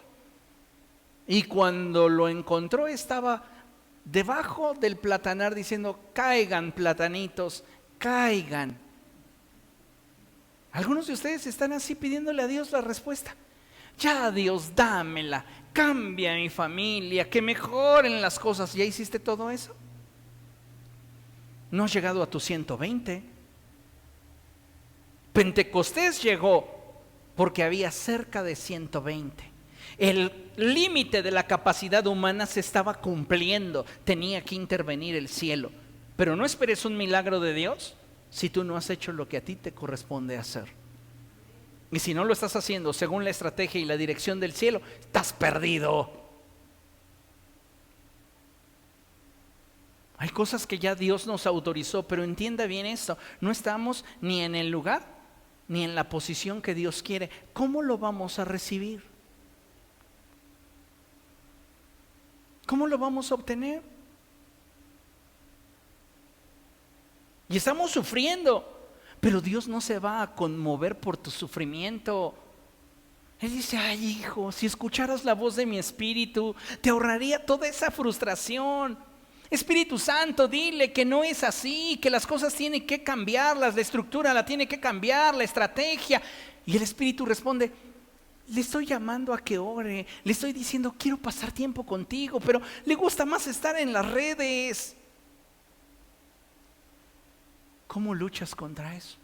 Y cuando lo encontró, estaba debajo del platanar diciendo: caigan, platanitos, caigan. Algunos de ustedes están así pidiéndole a Dios la respuesta: ya, Dios, dámela, cambia mi familia, que mejoren las cosas. ¿Ya hiciste todo eso? No has llegado a tus 120. Pentecostés llegó porque había cerca de 120. El límite de la capacidad humana se estaba cumpliendo, tenía que intervenir el cielo. Pero no esperes un milagro de Dios si tú no has hecho lo que a ti te corresponde hacer. Y si no lo estás haciendo según la estrategia y la dirección del cielo, estás perdido. Hay cosas que ya Dios nos autorizó, pero entienda bien esto: no estamos ni en el lugar ni en la posición que Dios quiere. ¿Cómo lo vamos a recibir? ¿Cómo lo vamos a obtener? Y estamos sufriendo, pero Dios no se va a conmover por tu sufrimiento. Él dice: ay, hijo, si escucharas la voz de mi espíritu, te ahorraría toda esa frustración. Espíritu Santo, dile que no es así, que las cosas tienen que cambiarlas, la estructura la tiene que cambiar, la estrategia. Y el Espíritu responde: le estoy llamando a que ore, le estoy diciendo quiero pasar tiempo contigo, pero le gusta más estar en las redes. ¿Cómo luchas contra eso?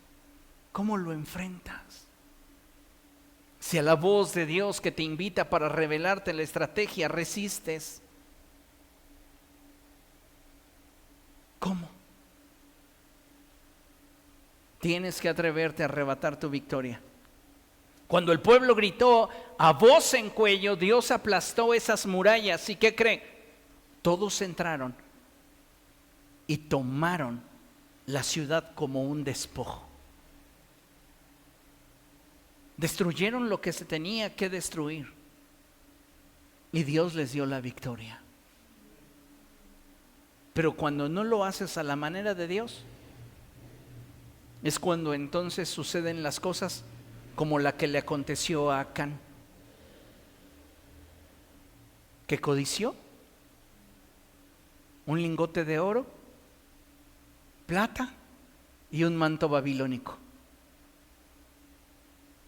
¿Cómo lo enfrentas? Si a la voz de Dios que te invita para revelarte la estrategia resistes, ¿cómo? Tienes que atreverte a arrebatar tu victoria. Cuando el pueblo gritó a voz en cuello, Dios aplastó esas murallas. ¿Y qué creen? Todos entraron y tomaron la ciudad como un despojo. Destruyeron lo que se tenía que destruir y Dios les dio la victoria. Pero cuando no lo haces a la manera de Dios, es cuando entonces suceden las cosas como la que le aconteció a Acán, que codició un lingote de oro, plata y un manto babilónico.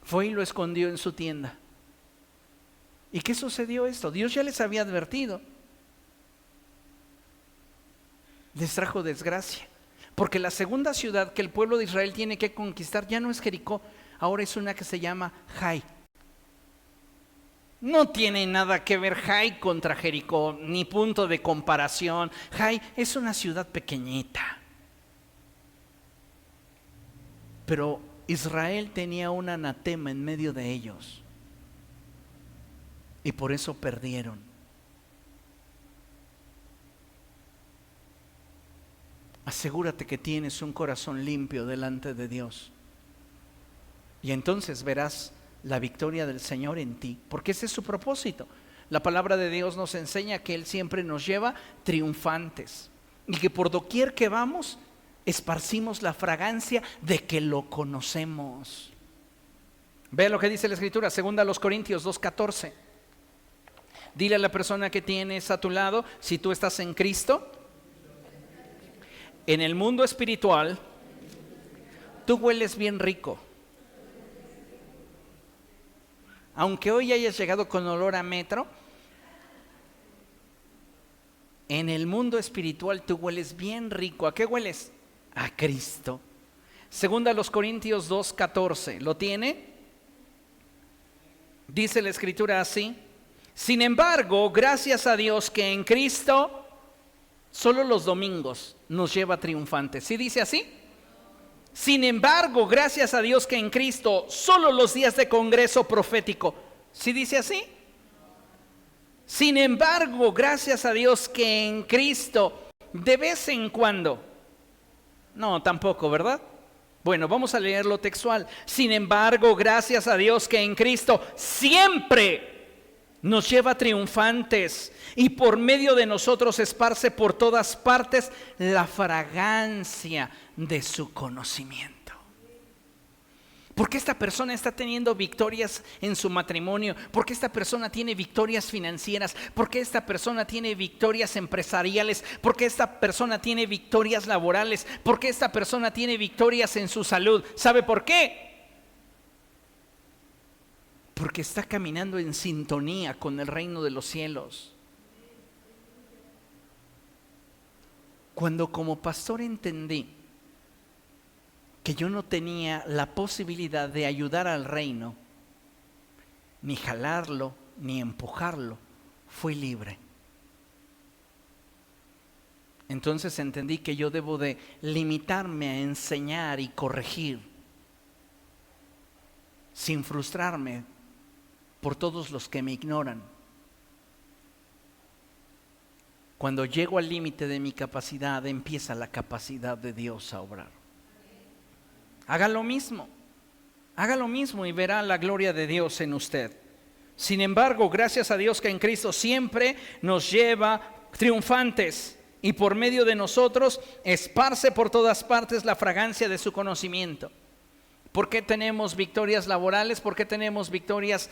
Fue y lo escondió en su tienda. ¿Y qué sucedió esto? Dios ya les había advertido. Les trajo desgracia, porque la segunda ciudad que el pueblo de Israel tiene que conquistar ya no es Jericó, ahora es una que se llama Jai. No tiene nada que ver Jai contra Jericó, ni punto de comparación. Jai es una ciudad pequeñita, pero Israel tenía un anatema en medio de ellos. y por eso perdieron. Asegúrate que tienes un corazón limpio delante de Dios, y entonces verás la victoria del Señor en ti, porque ese es su propósito. La palabra de Dios nos enseña que Él siempre nos lleva triunfantes, y que por doquier que vamos esparcimos la fragancia de que lo conocemos. Ve lo que dice la Escritura, 2 Corintios 2:14. Dile a la persona que tienes a tu lado, si tú estás en Cristo, en el mundo espiritual, tú hueles bien rico. Aunque hoy hayas llegado con olor a metro, en el mundo espiritual tú hueles bien rico. ¿A qué hueles? A Cristo. 2 Corintios 2:14. ¿Lo tiene? Dice la Escritura así: sin embargo, gracias a Dios que en Cristo solo los domingos nos lleva triunfantes. ¿Sí dice así? Sin embargo, gracias a Dios que en Cristo solo los días de congreso profético. ¿Sí dice así? Sin embargo, gracias a Dios que en Cristo de vez en cuando. No, tampoco, ¿verdad? Bueno, vamos a leerlo textual. Sin embargo, gracias a Dios que en Cristo siempre nos lleva triunfantes, y por medio de nosotros esparce por todas partes la fragancia de su conocimiento. Porque esta persona está teniendo victorias en su matrimonio, porque esta persona tiene victorias financieras, porque esta persona tiene victorias empresariales, porque esta persona tiene victorias laborales, porque esta persona tiene victorias en su salud. ¿Sabe por qué? Porque está caminando en sintonía con el reino de los cielos. Cuando como pastor entendí que yo no tenía la posibilidad de ayudar al reino, ni jalarlo, ni empujarlo, fui libre. Entonces entendí que yo debo de limitarme a enseñar y corregir, sin frustrarme por todos los que me ignoran. Cuando llego al límite de mi capacidad, empieza la capacidad de Dios a obrar. Haga lo mismo y verá la gloria de Dios en usted. Sin embargo, gracias a Dios que en Cristo siempre nos lleva triunfantes, y por medio de nosotros esparce por todas partes la fragancia de su conocimiento. ¿Por qué tenemos victorias laborales? ¿Por qué tenemos victorias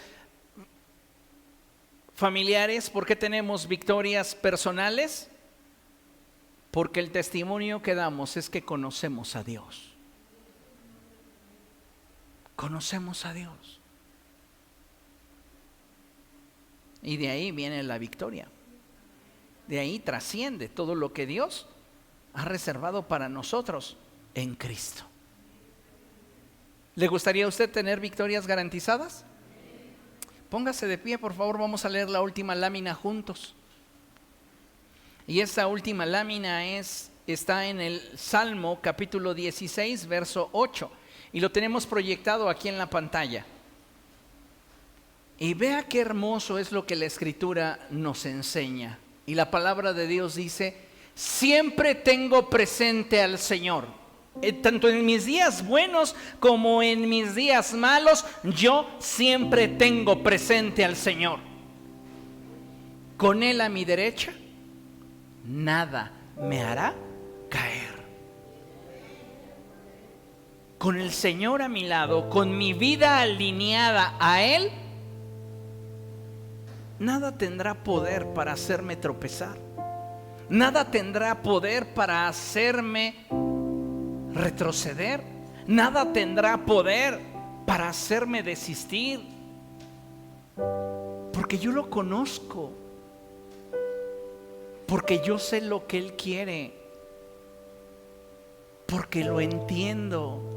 familiares? ¿Por qué tenemos victorias personales? Porque el testimonio que damos es que conocemos a Dios. Conocemos a Dios. Y de ahí viene la victoria. De ahí trasciende todo lo que Dios ha reservado para nosotros en Cristo. ¿Le gustaría a usted tener victorias garantizadas? Póngase de pie, por favor, vamos a leer la última lámina juntos. Y esta última lámina está en el Salmo capítulo 16, verso 8. Y lo tenemos proyectado aquí en la pantalla. Y vea qué hermoso es lo que la Escritura nos enseña. Y la palabra de Dios dice: siempre tengo presente al Señor. Tanto en mis días buenos como en mis días malos, yo siempre tengo presente al Señor. Con Él a mi derecha, nada me hará caer. Con el Señor a mi lado, con mi vida alineada a Él, nada tendrá poder para hacerme tropezar. Nada tendrá poder para hacerme retroceder. Nada tendrá poder para hacerme desistir. Porque yo lo conozco. Porque yo sé lo que Él quiere. Porque lo entiendo.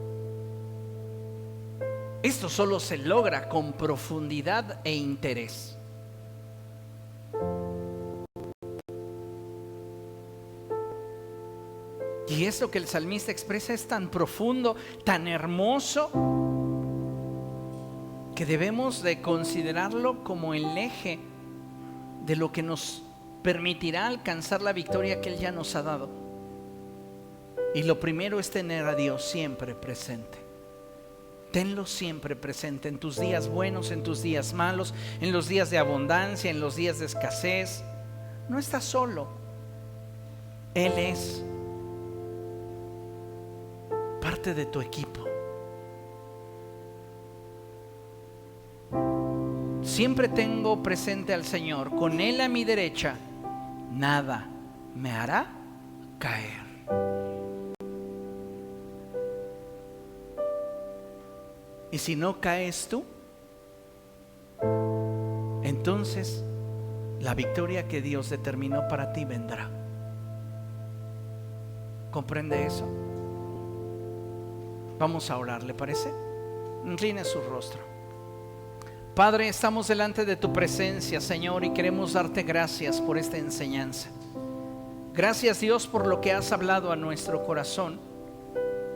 Esto solo se logra con profundidad e interés. Y esto que el salmista expresa es tan profundo, tan hermoso, que debemos de considerarlo como el eje de lo que nos permitirá alcanzar la victoria que Él ya nos ha dado. Y lo primero es tener a Dios siempre presente. Tenlo siempre presente en tus días buenos, en tus días malos, en los días de abundancia, en los días de escasez. No estás solo. Él es parte de tu equipo. Siempre tengo presente al Señor. Con Él a mi derecha, nada me hará caer. Y si no caes tú, entonces la victoria que Dios determinó para ti vendrá. ¿Comprende eso? Vamos a orar, ¿le parece? Incline su rostro. Padre, estamos delante de tu presencia, Señor, y queremos darte gracias por esta enseñanza. Gracias, Dios, por lo que has hablado a nuestro corazón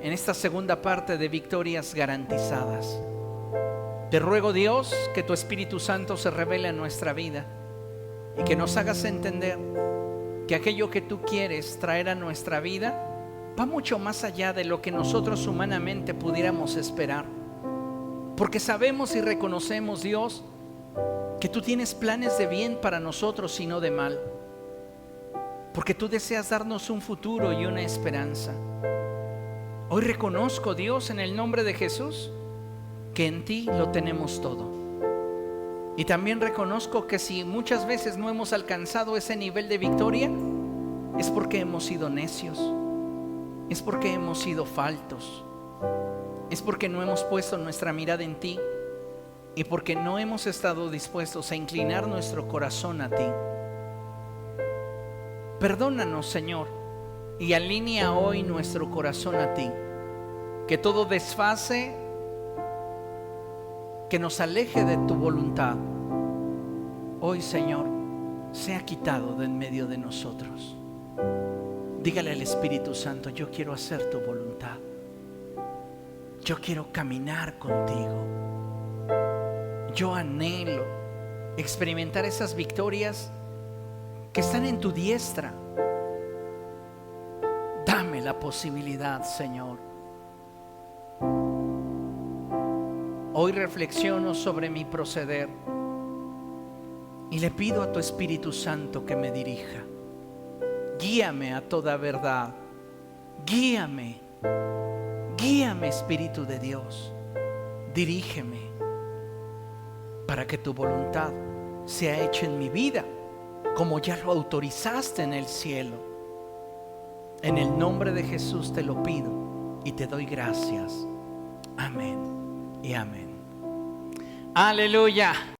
en esta segunda parte de victorias garantizadas. Te ruego, Dios, que tu Espíritu Santo se revele en nuestra vida y que nos hagas entender que aquello que tú quieres traer a nuestra vida va mucho más allá de lo que nosotros humanamente pudiéramos esperar. Porque sabemos y reconocemos, Dios, que tú tienes planes de bien para nosotros y no de mal. Porque tú deseas darnos un futuro y una esperanza. Hoy reconozco, Dios, en el nombre de Jesús, que en ti lo tenemos todo. Y también reconozco que si muchas veces no hemos alcanzado ese nivel de victoria, es porque hemos sido necios, es porque hemos sido faltos, es porque no hemos puesto nuestra mirada en ti y porque no hemos estado dispuestos a inclinar nuestro corazón a ti. Perdónanos, Señor, y alinea hoy nuestro corazón a ti. Que todo desfase que nos aleje de tu voluntad, hoy, Señor, sea quitado de en medio de nosotros. Dígale al Espíritu Santo: yo quiero hacer tu voluntad. Yo quiero caminar contigo. Yo anhelo experimentar esas victorias que están en tu diestra. Dame la posibilidad, Señor. Hoy reflexiono sobre mi proceder y le pido a tu Espíritu Santo que me dirija. Guíame a toda verdad. Guíame, Espíritu de Dios. Dirígeme para que tu voluntad sea hecha en mi vida como ya lo autorizaste en el cielo. En el nombre de Jesús te lo pido y te doy gracias. Amén y amén. Aleluya.